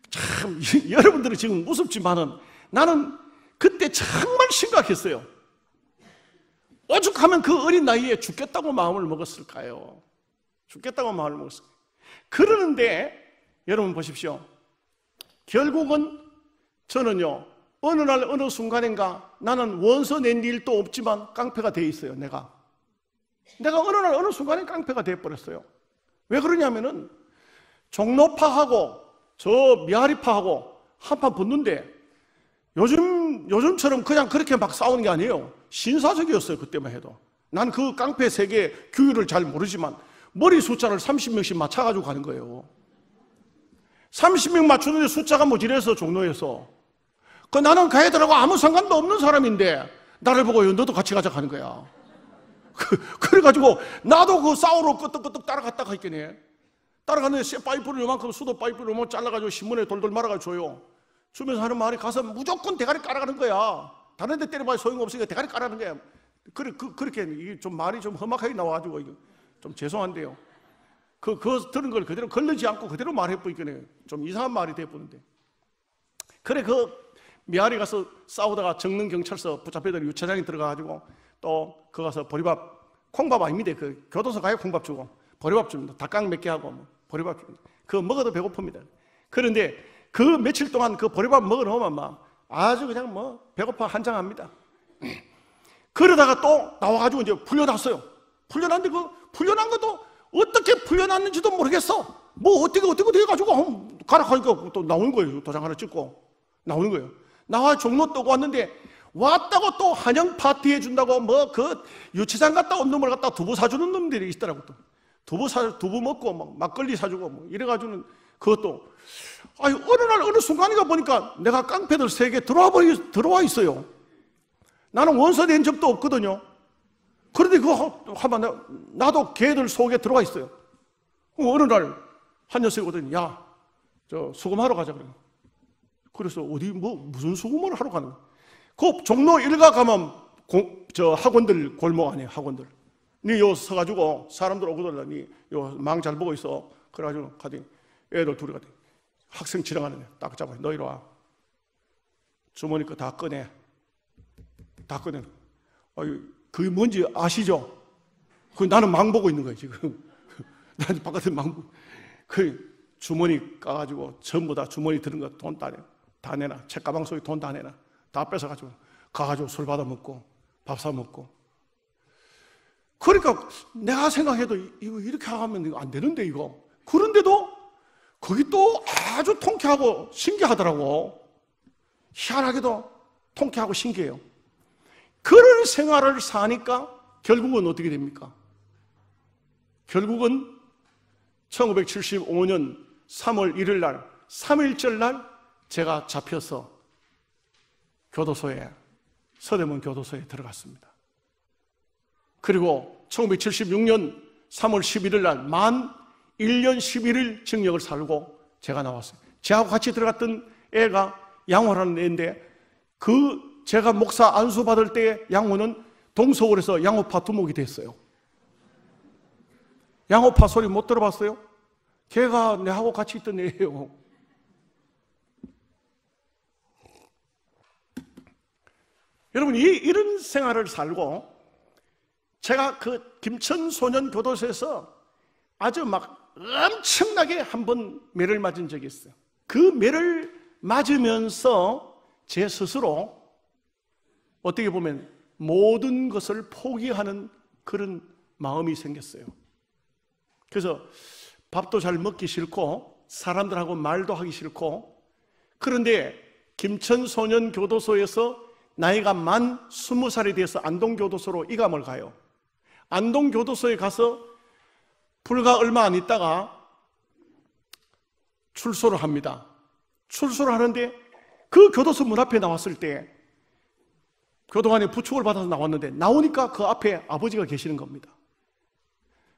참 여러분들은 지금 무섭지만은 나는 그때 정말 심각했어요. 오죽하면 그 어린 나이에 죽겠다고 마음을 먹었을까요? 죽겠다고 마음을 먹었을까요? 그러는데 여러분 보십시오. 결국은 저는요 어느 날 어느 순간인가 나는 원서 낸 일도 없지만 깡패가 돼 있어요. 내가 어느 날 어느 순간에 깡패가 돼 버렸어요. 왜 그러냐면은 종로파하고 저 미아리파하고 한판 붙는데 요즘처럼 그냥 그렇게 막 싸우는 게 아니에요. 신사적이었어요. 그때만 해도. 난 그 깡패 세계 규율을 잘 모르지만 머리 숫자를 30명씩 맞춰가지고 가는 거예요. 30명 맞추는데 숫자가 모자라서 종로에서 나는 그 애들하고 아무 상관도 없는 사람인데 나를 보고 너도 같이 가자 하는 거야. 그래가지고 나도 그 싸우러 끄떡끄떡 따라갔다가 있겠네. 따라갔는데 쇠 파이프를 요만큼 수도 파이프를 요만큼 잘라가지고 신문에 돌돌 말아가지고 줘요. 주면서 하는 말이 가서 무조건 대가리 깔아가는 거야. 다른 데 때려봐야 소용없으니까 대가리 깔아가는 거야. 그렇게 이게 좀 말이 좀 험악하게 나와가지고 이거 좀 죄송한데요. 그 들은 걸 그대로 걸르지 않고 그대로 말해보니까 좀 이상한 말이 돼보는데. 그래 미아리 가서 싸우다가 정릉 경찰서 붙잡혀들 유차장에 들어가가지고 또 그 가서 보리밥 콩밥 아닙니다. 그 교도소 가야 콩밥 주고 보리밥 줍니다. 닭강 몇 개 하고 보리밥 줍니다. 그거 먹어도 배고픕니다. 그런데 그 며칠 동안 그 보리밥 먹어놓으면 막 아주 그냥 배고파 한장합니다. 그러다가 또 나와가지고 이제 풀려났어요. 풀려났는데 그 풀려난 것도 어떻게 풀려났는지도 모르겠어. 뭐 어떻게 해가지고 가라 하니까 또 나오는 거예요. 도장 하나 찍고 나오는 거예요. 나와 종로 뜨고 왔는데 왔다고 또 환영 파티 해준다고 뭐 그 유치장 갔다 온 놈을 갖다 두부 사주는 놈들이 있더라고. 또 두부 먹고 막 막걸리 사주고 뭐 이래가지고는 그것도 아니 어느 날 어느 순간인가 보니까 내가 깡패들 세계에 들어와 있어요. 나는 원서 낸 적도 없거든요. 그런데 그거 하면 나도 걔들 속에 들어와 있어요. 어느 날 한 녀석이 오더니 야, 저 수금하러 가자 그래요. 그래서 어디 뭐 무슨 수금을 하러 가는 거야? 그 종로 일가 가면 저 학원들 골목 아니에요, 학원들. 니 요 서가지고 사람들 오거든. 니 요 망 잘 보고 있어. 그래가지고 가더니 애들 둘이 가더니 학생 지나가는 애 딱 잡아. 너 이리 와. 주머니 거 다 꺼내. 다 꺼내. 아유, 그게 뭔지 아시죠? 그 나는 망 보고 있는 거예요, 지금. 나는 바깥에 망 보고. 그 주머니 까가지고 전부 다 주머니 들은 거 돈 다 내놔. 책가방 속에 돈 다 내놔. 다 뺏어가지고 가가지고 술 받아 먹고 밥 사 먹고. 그러니까 내가 생각해도 이거 이렇게 하면 이거 안 되는데 이거. 그런데도 거기 또 아주 통쾌하고 신기하더라고. 희한하게도 통쾌하고 신기해요. 그런 생활을 사니까 결국은 어떻게 됩니까? 결국은 1975년 3월 1일 날 3.1절 날 제가 잡혀서 교도소에 서대문 교도소에 들어갔습니다. 그리고 1976년 3월 11일 날 만 1년 11일 징역을 살고 제가 나왔어요. 저하고 같이 들어갔던 애가 양호라는 애인데 그 제가 목사 안수 받을 때 양호는 동서울에서 양호파 두목이 됐어요. 양호파 소리 못 들어봤어요? 걔가 내하고 같이 있던 애예요. 여러분, 이런 생활을 살고 제가 그 김천소년교도소에서 아주 막 엄청나게 한 번 매를 맞은 적이 있어요. 그 매를 맞으면서 제 스스로 어떻게 보면 모든 것을 포기하는 그런 마음이 생겼어요. 그래서 밥도 잘 먹기 싫고 사람들하고 말도 하기 싫고, 그런데 김천소년교도소에서 나이가 만 20살이 돼서 안동교도소로 이감을 가요. 안동교도소에 가서 불과 얼마 안 있다가 출소를 합니다. 출소를 하는데 그 교도소 문 앞에 나왔을 때 교도관이 부축을 받아서 나왔는데 나오니까 그 앞에 아버지가 계시는 겁니다.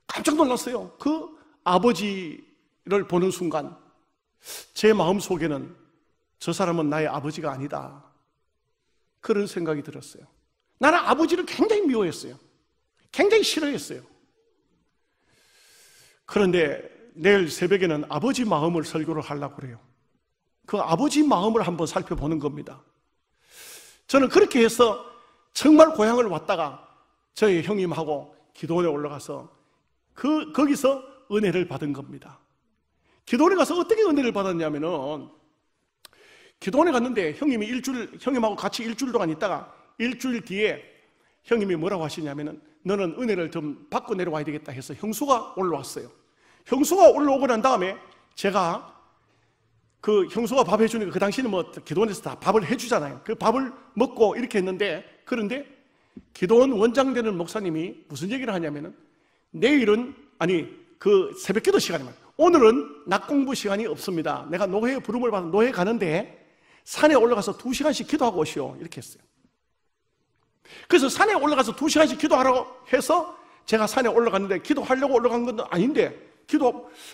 깜짝 놀랐어요. 그 아버지를 보는 순간 제 마음속에는 저 사람은 나의 아버지가 아니다, 그런 생각이 들었어요. 나는 아버지를 굉장히 미워했어요. 굉장히 싫어했어요. 그런데 내일 새벽에는 아버지 마음을 설교를 하려고 그래요. 그 아버지 마음을 한번 살펴보는 겁니다. 저는 그렇게 해서 정말 고향을 왔다가 저희 형님하고 기도원에 올라가서 거기서 은혜를 받은 겁니다. 기도원에 가서 어떻게 은혜를 받았냐면은, 기도원에 갔는데 형님하고 같이 일주일 동안 있다가 일주일 뒤에 형님이 뭐라고 하시냐면은 너는 은혜를 좀 받고 내려와야 되겠다 해서 형수가 올라왔어요. 형수가 올라오고 난 다음에 제가 그 형수가 밥 해주니까 그 당시에는 뭐 기도원에서 다 밥을 해주잖아요. 그 밥을 먹고 이렇게 했는데, 그런데 기도원 원장 되는 목사님이 무슨 얘기를 하냐면은 내일은 그 새벽 기도 시간이면 오늘은 낮 공부 시간이 없습니다. 내가 노회에 부름을 받아 노회 가는데 산에 올라가서 2시간씩 기도하고 오시오, 이렇게 했어요. 그래서 산에 올라가서 2시간씩 기도하라고 해서 제가 산에 올라갔는데 기도하려고 올라간 건 아닌데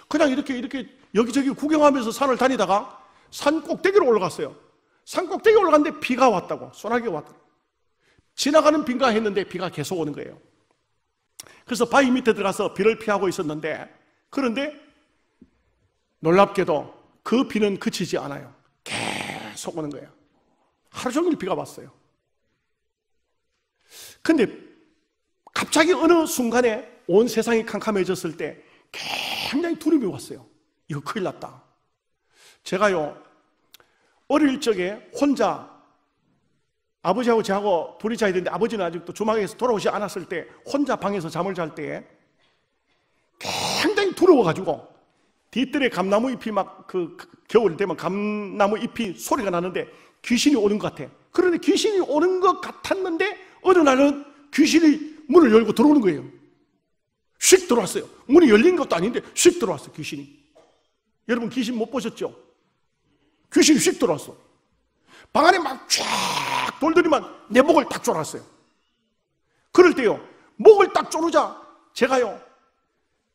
그냥 이렇게 여기저기 구경하면서 산을 다니다가 산 꼭대기로 올라갔어요. 산 꼭대기 올라갔는데 비가 왔다고, 소나기가 왔다고. 지나가는 비인가 했는데 비가 계속 오는 거예요. 그래서 바위 밑에 들어가서 비를 피하고 있었는데, 그런데 놀랍게도 그 비는 그치지 않아요. 계속 오는 거예요. 하루 종일 비가 왔어요. 근데 갑자기 어느 순간에 온 세상이 캄캄해졌을 때 굉장히 두려움이 왔어요. 이거 큰일 났다. 제가요, 어릴 적에 혼자 아버지하고 저하고 둘이 자야 되는데 아버지는 아직도 주막에서 돌아오지 않았을 때 혼자 방에서 잠을 잘 때 너무 두려워가지고 뒤뜰에 감나무 잎이 막 겨울 되면 감나무 잎이 소리가 나는데 귀신이 오는 것 같아. 그런데 귀신이 오는 것 같았는데 어느 날은 귀신이 문을 열고 들어오는 거예요. 휙 들어왔어요. 문이 열린 것도 아닌데 휙 들어왔어요, 귀신이. 여러분 귀신 못 보셨죠? 귀신이 휙 들어왔어. 방 안에 막 쫙 돌더니만 내 목을 딱 졸았어요. 그럴 때요, 목을 딱 조르자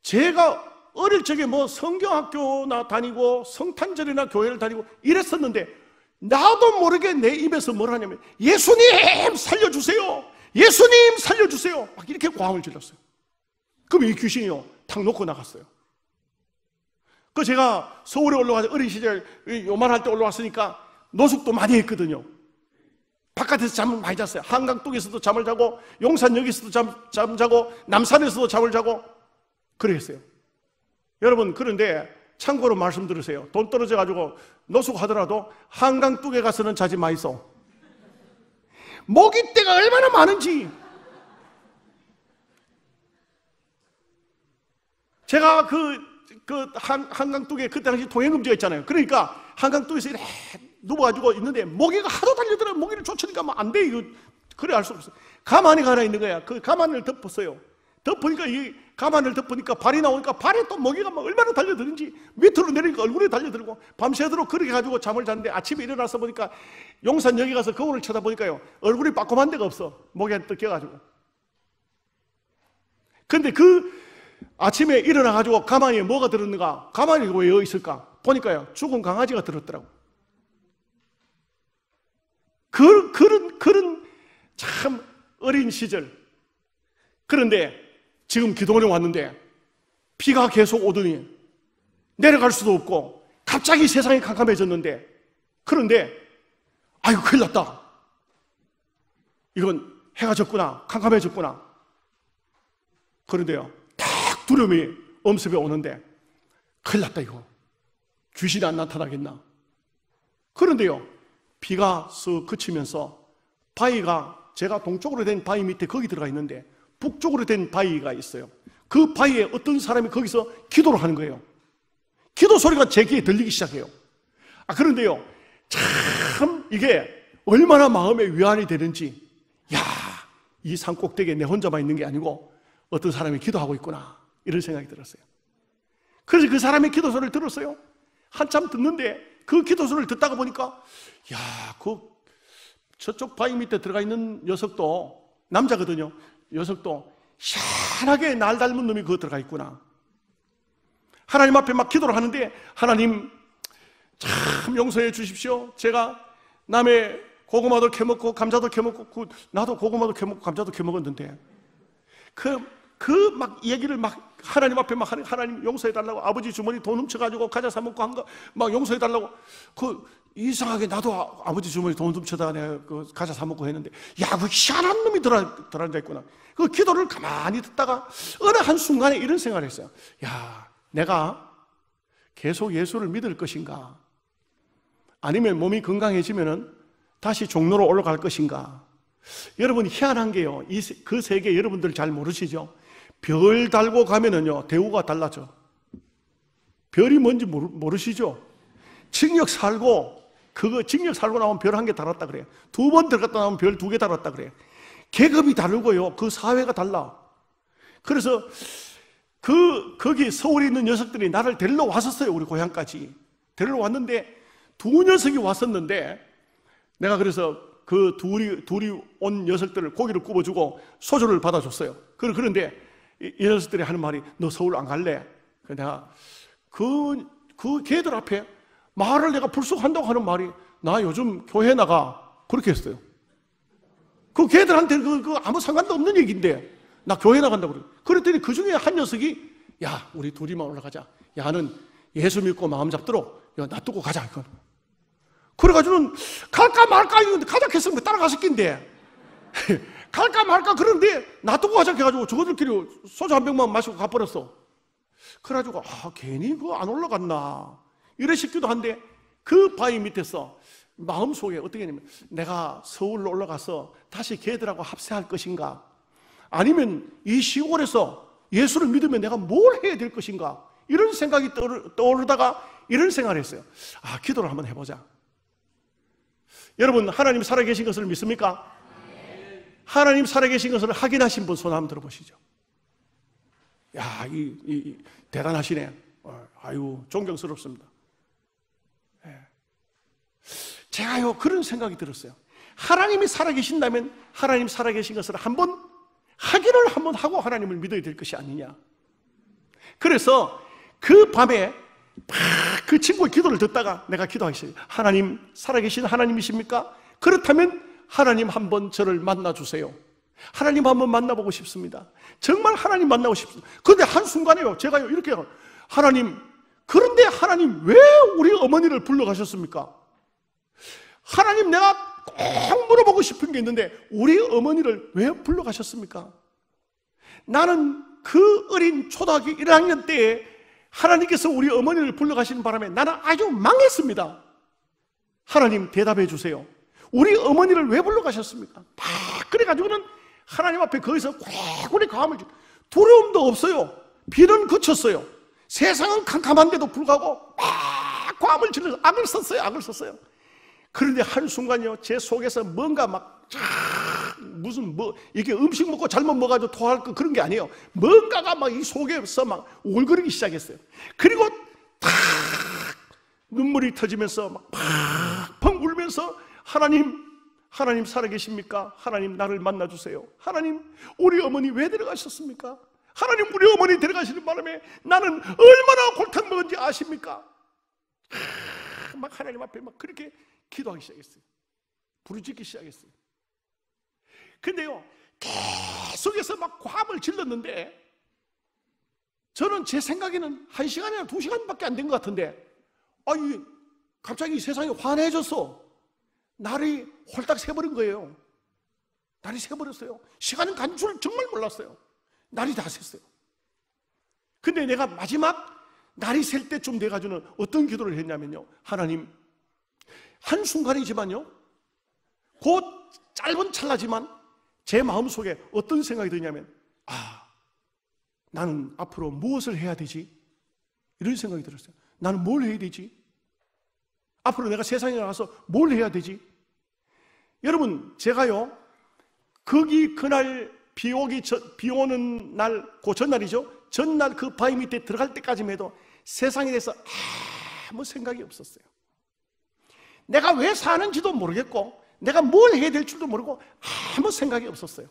제가 어릴 적에 뭐 성경학교나 다니고 성탄절이나 교회를 다니고 이랬었는데 나도 모르게 내 입에서 뭘 하냐면 예수님 살려주세요, 예수님 살려주세요, 막 이렇게 고함을 질렀어요. 그럼 이 귀신이요 탁 놓고 나갔어요. 그 제가 서울에 올라와서 어린 시절 요만할 때 올라왔으니까 노숙도 많이 했거든요. 바깥에서 잠을 많이 잤어요. 한강둑에서도 잠을 자고 용산역에서도 잠 자고 남산에서도 잠을 자고 그랬어요. 여러분, 그런데 참고로 말씀 들으세요. 돈 떨어져가지고 노숙하더라도 한강둑에 가서는 자지 마이소. 모기떼가 얼마나 많은지. 제가 한강둑에 그때 당시 통행금지가 있잖아요. 그러니까 한강둑에서 이렇게 누워가지고 있는데 모기가 하도 달려들어요. 모기를 쫓으니까 막 안 돼. 이거 그래 할 수 없어. 가만히 하나 있는 거야. 그 가만을 덮었어요. 덮으니까 이 가만을 덮으니까 발이 나오니까 발에 또 모기가 막 얼마나 달려드는지 밑으로 내리니까 얼굴에 달려들고 밤새도록 그렇게 가지고 잠을 잤는데 아침에 일어나서 보니까 용산역에 가서 거울을 쳐다보니까요 얼굴이 빠꼼한 데가 없어. 모기한테 뜯겨가지고. 근데 아침에 일어나가지고 가만히에 뭐가 들었는가? 가만히 왜 여기 있을까? 보니까요 죽은 강아지가 들었더라고. 그런 참 어린 시절. 그런데 지금 기도원에 왔는데 비가 계속 오더니 내려갈 수도 없고 갑자기 세상이 캄캄해졌는데, 그런데 아이고 큰일 났다, 이건 해가 졌구나, 캄캄해졌구나. 그런데요 딱 두려움이 엄습해 오는데 큰일 났다, 이거 귀신이 안 나타나겠나. 그런데요 비가 쓱 그치면서 바위가, 제가 동쪽으로 된 바위 밑에 거기 들어가 있는데 북쪽으로 된 바위가 있어요. 그 바위에 어떤 사람이 거기서 기도를 하는 거예요. 기도 소리가 제 귀에 들리기 시작해요. 그런데요 참 이게 얼마나 마음에 위안이 되는지, 이 산꼭대기에 내 혼자만 있는 게 아니고 어떤 사람이 기도하고 있구나, 이런 생각이 들었어요. 그래서 그 사람의 기도 소리를 들었어요. 한참 듣는데 그 기도 소리를 듣다가 보니까 저쪽 바위 밑에 들어가 있는 녀석도 남자거든요. 녀석도 희한하게 날 닮은 놈이 그거 들어가 있구나. 하나님 앞에 막 기도를 하는데, 하나님 참 용서해 주십시오. 제가 남의 고구마도 캐먹고 감자도 캐먹고 나도 고구마도 캐먹고 감자도 캐먹었는데 막 얘기를 막 하나님 앞에 막 하는, 하나님 용서해 달라고, 아버지 주머니 돈 훔쳐가지고 과자 사 먹고 한 거 막 용서해 달라고. 이상하게 나도 아버지 주머니 돈 훔쳐다가 내가 과자 사 먹고 했는데, 그 희한한 놈이 들어앉아 있구나. 그 기도를 가만히 듣다가 어느 한순간에 이런 생각을 했어요. 내가 계속 예수를 믿을 것인가, 아니면 몸이 건강해지면은 다시 종로로 올라갈 것인가. 여러분 희한한 게요, 그 세계 여러분들 잘 모르시죠? 별 달고 가면은요 대우가 달라져. 별이 뭔지 모르시죠? 징역 살고 나오면 별 1개 달았다 그래요. 2번 들어갔다 나오면 별 2개 달았다 그래요. 계급이 다르고요 그 사회가 달라. 그래서 거기 서울에 있는 녀석들이 나를 데리러 왔었어요. 우리 고향까지 데리러 왔는데 2 녀석이 왔었는데, 내가 그래서 그 둘이 온 녀석들을 고기를 구워주고 소주를 받아줬어요. 그런데 이 녀석들이 하는 말이, 너 서울 안 갈래? 내가 그 걔들 앞에 말을 내가 불쑥 한다고 하는 말이, 나 요즘 교회 나가, 그렇게 했어요. 그 걔들한테는 아무 상관도 없는 얘기인데 나 교회 나간다고 그래요. 그랬더니 그 중에 한 녀석이, 우리 둘이만 올라가자. 는 예수 믿고 마음 잡도록 놔두고 가자. 이건. 그래가지고는 갈까 말까 이건데, 가자 했으면 따라갔을 낀데 갈까 말까 그런데 놔두고 가자 해가지고 저거들끼리 소주 한 병만 마시고 가버렸어. 그래가지고 괜히 그거 안 올라갔나 이래 싶기도 한데, 그 바위 밑에서 마음속에 어떻게 했냐면, 내가 서울로 올라가서 다시 걔들하고 합세할 것인가, 아니면 이 시골에서 예수를 믿으면 내가 뭘 해야 될 것인가, 이런 생각이 떠오르다가 이런 생각을 했어요. 아, 기도를 한번 해보자. 여러분, 하나님 살아계신 것을 믿습니까? 하나님 살아계신 것을 확인하신 분 손 한번 들어보시죠. 야, 대단하시네. 아유, 존경스럽습니다. 제가요, 그런 생각이 들었어요. 하나님이 살아계신다면 하나님 살아계신 것을 한번 확인을 한번 하고 하나님을 믿어야 될 것이 아니냐. 그래서 그 밤에 그 친구의 기도를 듣다가 내가 기도하기 시작해요. 하나님 살아계신 하나님이십니까? 그렇다면 하나님 한번 저를 만나주세요. 하나님 한번 만나보고 싶습니다. 정말 하나님 만나고 싶습니다. 그런데 한순간에요, 제가요, 이렇게 하나님, 그런데 하나님 왜 우리 어머니를 불러가셨습니까? 하나님, 내가 꼭 물어보고 싶은 게 있는데 우리 어머니를 왜 불러가셨습니까? 나는 그 어린 초등학교 1학년 때에 하나님께서 우리 어머니를 불러가시는 바람에 나는 아주 망했습니다. 하나님 대답해 주세요. 우리 어머니를 왜 불러가셨습니까? 막 그래가지고는 하나님 앞에 거기서 고래고래 감을 두려움도 없어요. 비는 그쳤어요. 세상은 캄캄한데도 불구하고 막 감을 질러서 악을 썼어요. 그런데 한순간요, 제 속에서 뭔가 막 무슨 이게 음식 먹고 잘못 먹어가지고 토할 거 그런 게 아니에요. 뭔가가 막 이 속에서 막 울거리기 시작했어요. 그리고 탁 눈물이 터지면서 막 펑펑 울면서 하나님 살아계십니까? 하나님 나를 만나주세요. 하나님 우리 어머니 왜 데려가셨습니까? 하나님 우리 어머니 데려가시는 바람에 나는 얼마나 골탕 먹은지 아십니까? 막 하나님 앞에 막 그렇게 기도하기 시작했어요. 부르짖기 시작했어요. 근데요, 계속해서 막 과음을 질렀는데 저는 제 생각에는 1시간이나 2시간밖에 안 된 것 같은데 갑자기 세상이 환해졌어. 날이 홀딱 새버린 거예요. 날이 새버렸어요. 시간은 간 줄 정말 몰랐어요. 날이 다 샜어요. 근데 내가 마지막 날이 셀 때쯤 돼가지고는 어떤 기도를 했냐면요, 하나님, 한순간이지만요, 곧 짧은 찰나지만 제 마음속에 어떤 생각이 드냐면 나는 앞으로 무엇을 해야 되지? 이런 생각이 들었어요. 나는 뭘 해야 되지? 앞으로 내가 세상에 나가서 뭘 해야 되지? 여러분, 제가요, 그날 비 오는 날, 그 전날이죠. 전날 그 바위 밑에 들어갈 때까지만 해도 세상에 대해서 아무 생각이 없었어요. 내가 왜 사는지도 모르겠고 내가 뭘 해야 될 줄도 모르고 아무 생각이 없었어요.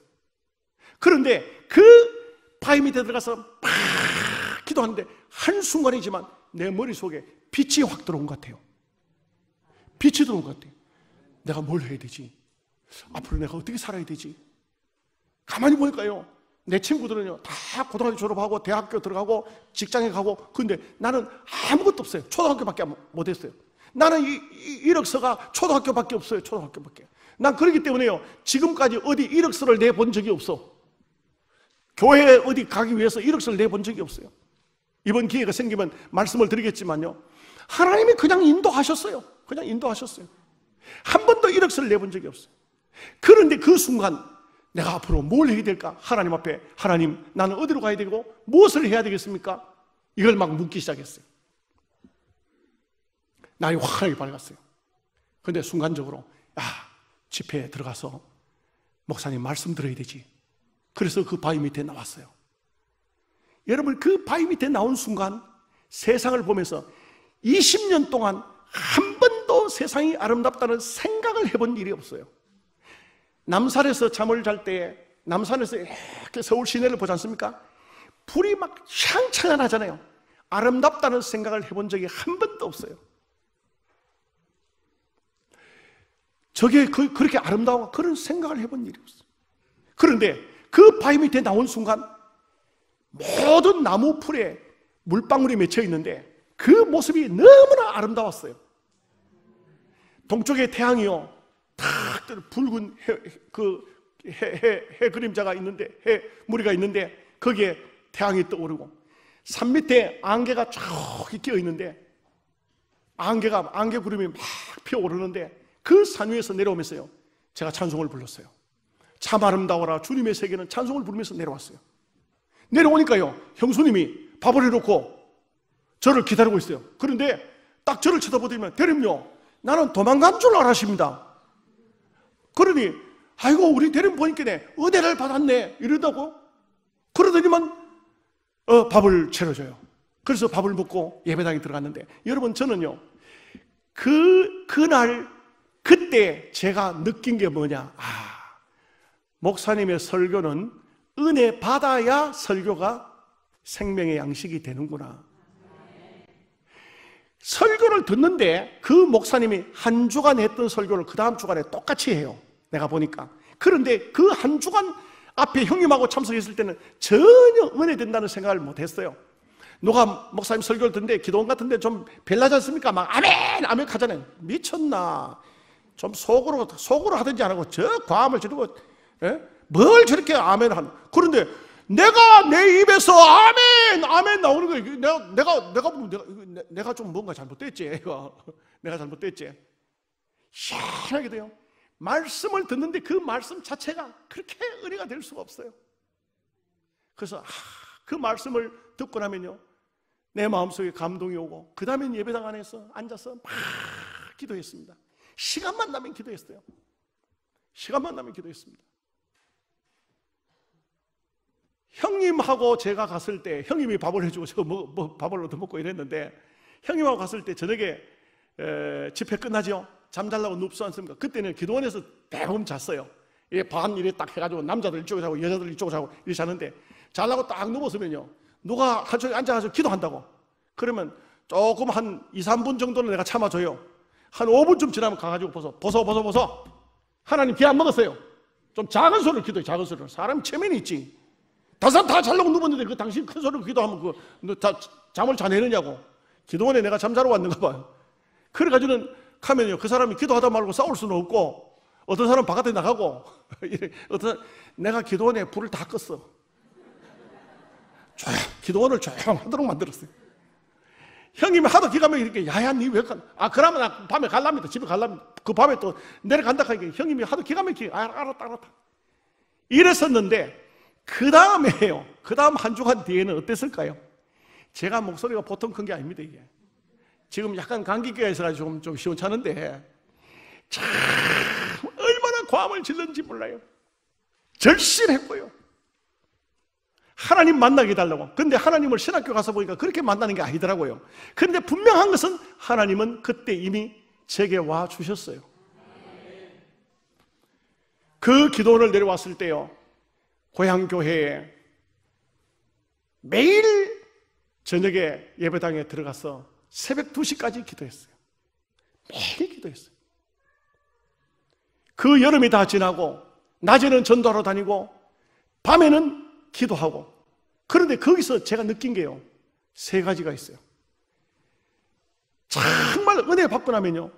그런데 그 바위 밑에 들어가서 막 기도하는데 한순간이지만 내 머릿속에 빛이 확 들어온 것 같아요. 빛이 들어온 것 같아요. 내가 뭘 해야 되지? 앞으로 내가 어떻게 살아야 되지? 가만히 보니까요, 내 친구들은요 다 고등학교 졸업하고 대학교 들어가고 직장에 가고, 근데 나는 아무것도 없어요. 초등학교밖에 못했어요. 나는 이력서가 초등학교밖에 없어요. 초등학교밖에. 난 그렇기 때문에요, 지금까지 어디 이력서를 내본 적이 없어. 교회에 어디 가기 위해서 이력서를 내본 적이 없어요. 이번 기회가 생기면 말씀을 드리겠지만요, 하나님이 그냥 인도하셨어요. 그냥 인도하셨어요. 한 번도 이력서를 내본 적이 없어요. 그런데 그 순간 내가 앞으로 뭘 해야 될까? 하나님 앞에, 하나님 나는 어디로 가야 되고 무엇을 해야 되겠습니까? 이걸 막 묻기 시작했어요. 날이 환하게 밝았어요. 그런데 순간적으로 집회에 들어가서 목사님 말씀 들어야 되지. 그래서 그 바위 밑에 나왔어요. 여러분, 그 바위 밑에 나온 순간 세상을 보면서 20년 동안 한 번도 세상이 아름답다는 생각을 해본 일이 없어요. 남산에서 잠을 잘 때, 남산에서 이렇게 서울 시내를 보지 않습니까? 불이 막 샹창하잖아요. 아름답다는 생각을 해본 적이 한 번도 없어요. 저게 그렇게 아름다워, 그런 생각을 해본 일이 없어요. 그런데 그 바위 밑에 나온 순간 모든 나무 풀에 물방울이 맺혀 있는데 그 모습이 너무나 아름다웠어요. 동쪽에 태양이요, 탁 붉은 해 그림자가 있는데, 해 무리가 있는데 거기에 태양이 떠오르고, 산 밑에 안개가 쫙 끼어 있는데 안개 구름이 막 피어오르는데 그 산 위에서 내려오면서요, 제가 찬송을 불렀어요. 참 아름다워라 주님의 세계는, 찬송을 부르면서 내려왔어요. 내려오니까요, 형수님이 밥을 해놓고 저를 기다리고 있어요. 그런데 딱 저를 쳐다보더니만, 대림요, 나는 도망간 줄 알았습니다. 그러니 아이고 우리 대림 보니까 은혜를 받았네 이러다고. 그러더니만 밥을 차려줘요. 그래서 밥을 먹고 예배당에 들어갔는데, 여러분 저는요 그날 그때 제가 느낀 게 뭐냐, 목사님의 설교는 은혜 받아야 설교가 생명의 양식이 되는구나. 설교를 듣는데 그 목사님이 한 주간 했던 설교를 그 다음 주간에 똑같이 해요, 내가 보니까. 그런데 그 한 주간 앞에 형님하고 참석했을 때는 전혀 은혜 된다는 생각을 못했어요. 누가 목사님 설교를 듣는데 기도원 같은데 좀 별나지 않습니까? 막 아멘 아멘 하잖아요. 미쳤나, 좀 속으로 하든지 안 하고 저 과음을 지르고, 뭘 저렇게 아멘 하는. 그런데 내가 내 입에서 아멘 아멘 나오는 거예요. 내가 좀 뭔가 잘못됐지. 내가 잘못됐지. 희한하게 돼요. 말씀을 듣는데 그 말씀 자체가 그렇게 은혜가 될 수가 없어요. 그래서 그 말씀을 듣고 나면요, 내 마음속에 감동이 오고, 그 다음엔 예배당 안에서 앉아서 막 기도했습니다. 시간만 나면 기도했어요. 시간만 나면 기도했습니다. 형님하고 제가 갔을 때, 형님이 밥을 해주고 제가 밥을 얻어먹고 이랬는데, 형님하고 갔을 때 저녁에 집회 끝나죠? 잠자려고 눕지 않습니까? 그때는 기도원에서 대부분 잤어요. 반 이래 딱 해가지고 남자들 이쪽에 자고 여자들 이쪽에 자고 이렇게 자는데, 자려고 딱 누웠으면요, 누가 한쪽에 앉아가지고 기도한다고. 그러면 조금 한 2, 3분 정도는 내가 참아줘요. 한 5분쯤 지나면 가가지고 벗어. 하나님 비 안 먹었어요. 좀 작은 소리로 기도해, 작은 소리로. 사람 체면이 있지. 다 자려고 누웠는데 그 당신 큰 소리로 기도하면 너 잠을 자내느냐고. 기도원에 내가 잠자러 왔는가 봐요. 그래가지고는 가면요, 그 사람이 기도하다 말고 싸울 수는 없고, 어떤 사람은 바깥에 나가고, 내가 기도원에 불을 다 껐어. 기도원을 조용하도록 만들었어요. 형님이 하도 기가 막히게 이렇게, 야야 니 왜 가? 그러면 나 밤에 갈랍니다. 집에 갈랍니다. 그 밤에 또 내려간다 하니까 형님이 하도 기가 막히게, 알았다 이랬었는데, 그 다음에요, 그 다음 한 주간 뒤에는 어땠을까요? 제가 목소리가 보통 큰 게 아닙니다. 이게 지금 약간 감기기가 있어가지고 좀 시원찮은데, 참 얼마나 과음을 질렀는지 몰라요. 절실했고요, 하나님 만나게 해달라고. 근데 하나님을 신학교 가서 보니까 그렇게 만나는 게 아니더라고요. 근데 분명한 것은 하나님은 그때 이미 제게 와 주셨어요. 그 기도를 내려왔을 때요, 고향교회에 매일 저녁에 예배당에 들어가서 새벽 2시까지 기도했어요. 매일 기도했어요. 그 여름이 다 지나고, 낮에는 전도하러 다니고, 밤에는 기도하고. 그런데 거기서 제가 느낀 게요, 3가지가 있어요. 정말 은혜 받고 나면요,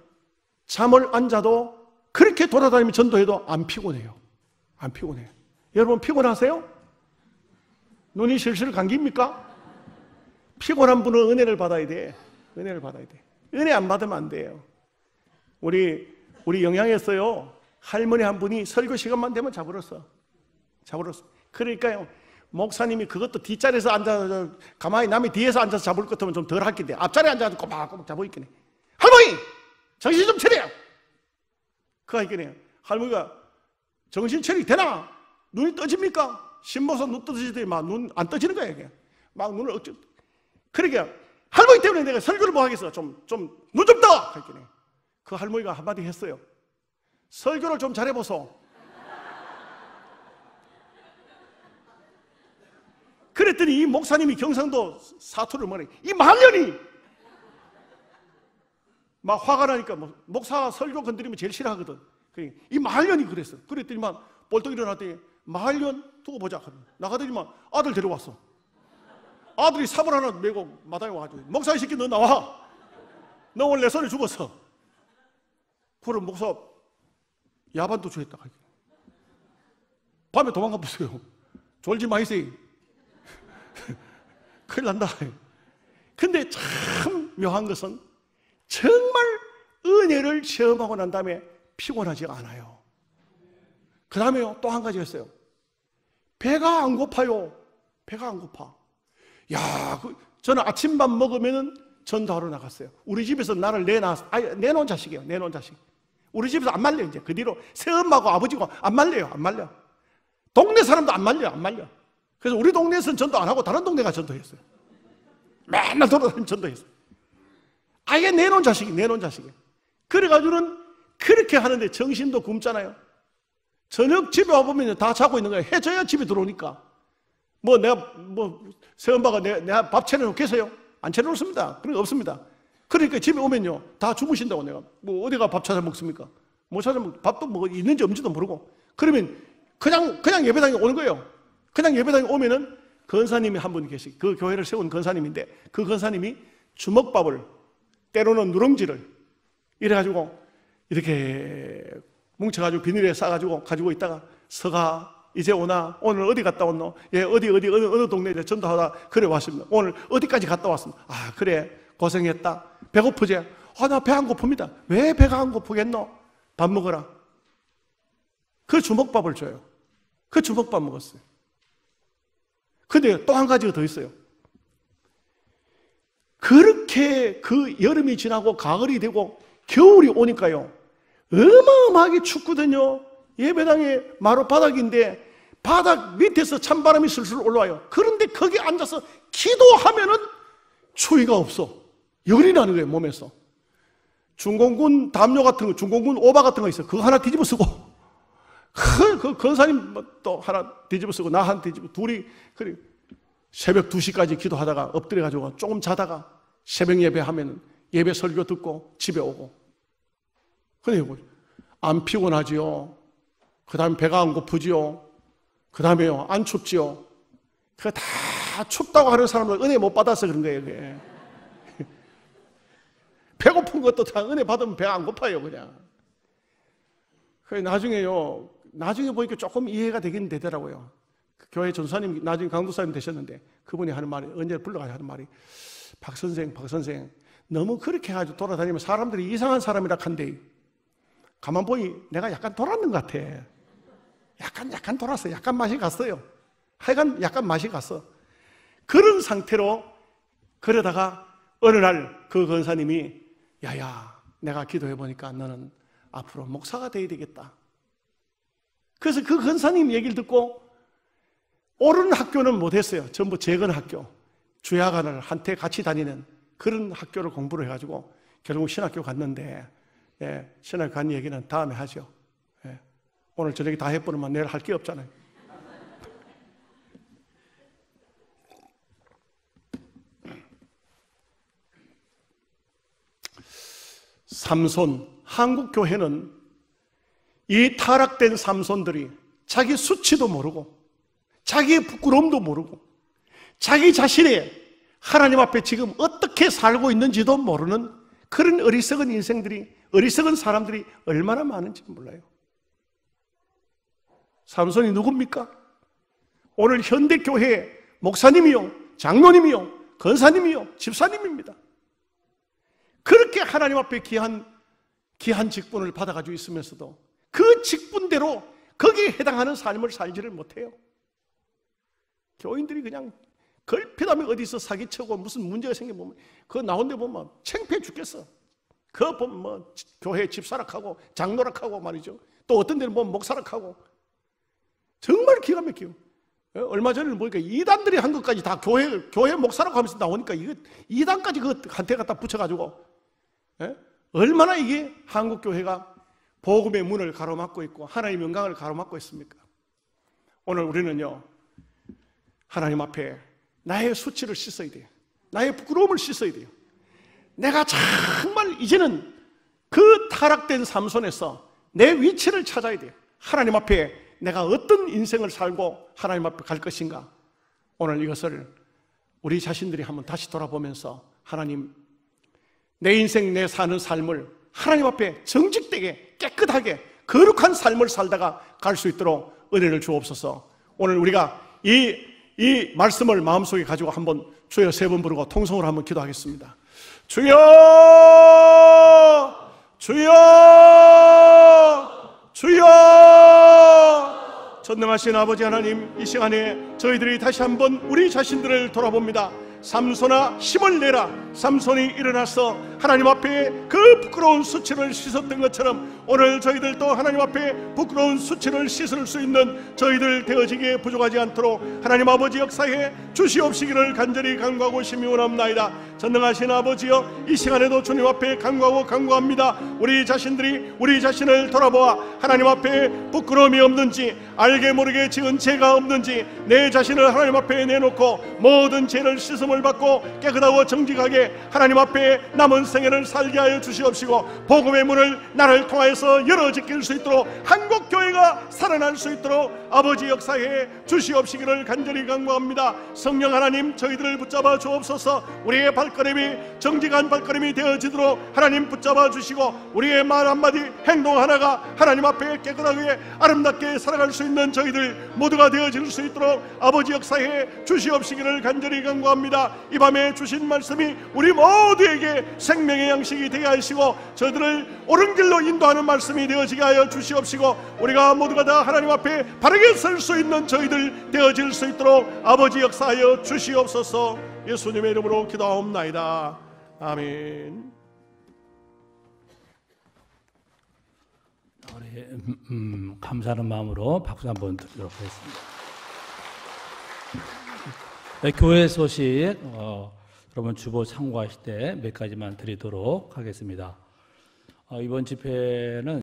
잠을 안 자도 그렇게 돌아다니며 전도해도 안 피곤해요. 안 피곤해요. 여러분 피곤하세요? 눈이 실실 감깁니까? 피곤한 분은 은혜를 받아야 돼. 은혜를 받아야 돼. 은혜 안 받으면 안 돼요. 우리 영양에서요, 할머니 한 분이 설교 시간만 되면 자버렸어. 그러니까요, 목사님이 그것도 뒷자리에서 앉아서 가만히 남이 뒤에서 앉아서 잡을 것 같으면 좀 덜 할긴데, 앞자리에 앉아서 꼬박꼬박 잡고 있긴 해. 할머니! 정신 좀 차려! 그거 있긴 해요. 할머니가 정신 차리게 되나? 눈이 떠집니까? 신모서 눈 떠지더니 막 눈 안 떠지는 거야, 이게. 막 눈을 그러니까 할머니 때문에 내가 설교를 뭐 하겠어. 눈 좀 떠! 했긴 해. 그 할머니가 한마디 했어요. 설교를 좀 잘해보소. 그랬더니 이 목사님이 경상도 사투를 뭐래, 이 말년이 막 화가 나니까, 목사가 설교 건드리면 제일 싫어하거든. 이 말년이 그랬어. 그랬더니만 벌떡 일어났더니, 말년 두고 보자. 나가더니만 아들 데려왔어. 아들이 삽을 하나 메고 마당에 와가지고, 목사 이 새끼 너 나와. 너 오늘 내 손에 죽었어. 그럼 목사 야반도 주했다. 밤에 도망가 보세요. 졸지 마이세요. 큰일 난다. 근데 참 묘한 것은 정말 은혜를 체험하고 난 다음에 피곤하지 않아요. 그 다음에요, 또 한 가지 했어요. 배가 안 고파요. 배가 안 고파. 야, 저는 아침밥 먹으면은 전도하러 나갔어요. 우리 집에서 나를 내놓은 자식이에요. 내놓은 자식. 우리 집에서 안 말려요. 이제 그 뒤로 새엄마고 아버지고 안 말려요. 안 말려. 동네 사람도 안 말려요. 안 말려. 그래서 우리 동네에서는 전도 안 하고 다른 동네가 전도했어요. 맨날 돌아다니면 전도했어요. 아예 내놓은 자식이, 내놓은 자식이. 그래가지고는 그렇게 하는데 정신도 굶잖아요. 저녁 집에 와보면 다 자고 있는 거예요. 해줘야 집에 들어오니까. 새엄마가 내가 밥 차려놓겠어요? 안 차려놓습니다. 그런 거 없습니다. 그러니까 집에 오면요, 다 주무신다고 내가. 어디가 밥 찾아 먹습니까? 못 찾아 먹, 밥도 있는지 없는지도 모르고. 그러면 그냥 예배당에 오는 거예요. 그냥 예배당에 오면은 권사님이 한 분 계시, 그 교회를 세운 권사님인데, 그 권사님이 주먹밥을, 때로는 누룽지를, 이래가지고, 이렇게 뭉쳐가지고 비닐에 싸가지고 가지고 있다가, 서가, 이제 오나? 오늘 어디 갔다 왔노? 예, 어느 동네에 전도하다 그래 왔습니다. 오늘 어디까지 갔다 왔습니다. 아, 그래. 고생했다. 배고프지? 아, 나 배 안 고픕니다. 왜 배가 안 고프겠노? 밥 먹어라. 그 주먹밥을 줘요. 그 주먹밥 먹었어요. 근데 또 한 가지가 더 있어요. 그렇게 그 여름이 지나고 가을이 되고 겨울이 오니까요, 어마어마하게 춥거든요. 예배당에 마루 바닥인데 바닥 밑에서 찬바람이 슬슬 올라와요. 그런데 거기 앉아서 기도하면은 추위가 없어. 열이 나는 거예요, 몸에서. 중공군 담요 같은 거, 중공군 오바 같은 거 있어. 그거 하나 뒤집어 쓰고, 그 권사님 또 하나 뒤집어 쓰고, 나 하나 뒤집어, 둘이, 그래. 새벽 2시까지 기도하다가 엎드려가지고 조금 자다가 새벽 예배 하면은 예배 설교 듣고 집에 오고. 그래, 안 피곤하지요. 그 다음에 배가 안 고프지요. 그 다음에요, 안 춥지요. 그거 다 춥다고 하는 사람들 은혜 못 받아서 그런 거예요, 그게. 배고픈 것도 다 은혜 받으면 배가 안 고파요, 그냥. 그래, 나중에 보니까 조금 이해가 되긴 되더라고요. 그 교회 전사님, 나중에 강도사님 되셨는데, 그분이 하는 말이, 언제 불러가지고 하는 말이, 박 선생, 너무 그렇게 해가지고 돌아다니면 사람들이 이상한 사람이라 한데, 가만 보니 내가 약간 돌았는 것 같아. 약간 돌았어요. 약간 맛이 갔어요. 하여간 약간 맛이 갔어. 그런 상태로 그러다가 어느 날 그 권사님이, 야야, 내가 기도해보니까 너는 앞으로 목사가 돼야 되겠다. 그래서 그 권사님 얘기를 듣고 옳은 학교는 못했어요. 전부 재건 학교, 주야간을 한테 같이 다니는 그런 학교를 공부를 해가지고 결국 신학교 갔는데, 예, 신학교 간 얘기는 다음에 하죠. 예, 오늘 저녁에 다 해버리면 내일 할 게 없잖아요. 삼손, 한국 교회는 이 타락된 삼손들이 자기 수치도 모르고 자기의 부끄러움도 모르고 자기 자신이 하나님 앞에 지금 어떻게 살고 있는지도 모르는 그런 어리석은 인생들이, 어리석은 사람들이 얼마나 많은지 몰라요. 삼손이 누굽니까? 오늘 현대교회 목사님이요, 장로님이요, 권사님이요, 집사님입니다. 그렇게 하나님 앞에 귀한 직분을 받아가지고 있으면서도 그 직분대로 거기에 해당하는 삶을 살지를 못해요. 교인들이 그냥 걸핏하면 어디서 사기치고 무슨 문제가 생기면 그거 나온 데 보면 창피해 죽겠어. 그거 보면 교회 집사락하고 장로락하고 말이죠. 또 어떤 데는 보면 목사락하고 정말 기가 막혀요. 얼마 전에는 보니까 이단들이 한 것까지 다 교회 목사라고 하면서 나오니까 이거 이단까지 그 한테 갖다 붙여가지고, 예? 얼마나 이게 한국 교회가 복음의 문을 가로막고 있고 하나님의 영광을 가로막고 있습니까? 오늘 우리는요, 하나님 앞에 나의 수치를 씻어야 돼요. 나의 부끄러움을 씻어야 돼요. 내가 정말 이제는 그 타락된 삼손에서 내 위치를 찾아야 돼요. 하나님 앞에 내가 어떤 인생을 살고 하나님 앞에 갈 것인가. 오늘 이것을 우리 자신들이 한번 다시 돌아보면서, 하나님, 내 인생, 내 사는 삶을 하나님 앞에 정직되게 깨끗하게 거룩한 삶을 살다가 갈 수 있도록 은혜를 주옵소서. 오늘 우리가 이 말씀을 마음속에 가지고 한번 주여 3번 부르고 통성으로 한번 기도하겠습니다. 주여, 주여, 주여. 전능하신 아버지 하나님, 이 시간에 저희들이 다시 한번 우리 자신들을 돌아봅니다. 삼손아 힘을 내라. 삼손이 일어나서 하나님 앞에 그 부끄러운 수치를 씻었던 것처럼 오늘 저희들도 하나님 앞에 부끄러운 수치를 씻을 수 있는 저희들 되어지기에 부족하지 않도록 하나님 아버지 역사에 주시옵시기를 간절히 간구하고 심히 원합나이다. 전능하신 아버지여, 이 시간에도 주님 앞에 간구하고 간구합니다. 우리 자신들이 우리 자신을 돌아보아 하나님 앞에 부끄러움이 없는지, 알게 모르게 지은 죄가 없는지 내 자신을 하나님 앞에 내놓고 모든 죄를 씻음을 받고 깨끗하고 정직하게 하나님 앞에 남은 생애를 살게 하여 주시옵시고, 복음의 문을 나를 통하여서 열어 지킬 수 있도록 한국교회가 살아날 수 있도록 아버지 역사에 주시옵시기를 간절히 간구합니다. 성령 하나님, 저희들을 붙잡아 주옵소서. 우리의 발걸음이 정직한 발걸음이 되어지도록 하나님 붙잡아 주시고, 우리의 말 한마디 행동 하나가 하나님 앞에 깨끗하게 아름답게 살아갈 수 있는 저희들 모두가 되어질 수 있도록 아버지 역사에 주시옵시기를 간절히 간구합니다. 이 밤에 주신 말씀이 우리 모두에게 생명의 양식이 되게 하시고 저희들을 옳은 길로 인도하는 말씀이 되어지게 하여 주시옵시고, 우리가 모두가 다 하나님 앞에 바르게 설 수 있는 저희들 되어질 수 있도록 아버지 역사하여 주시옵소서. 예수님의 이름으로 기도하옵나이다. 아멘. 우리 감사하는 마음으로 박수 한번 드리도록 하겠습니다. 네, 교회 소식 여러분 주보 참고하실 때 몇 가지만 드리도록 하겠습니다. 이번 집회는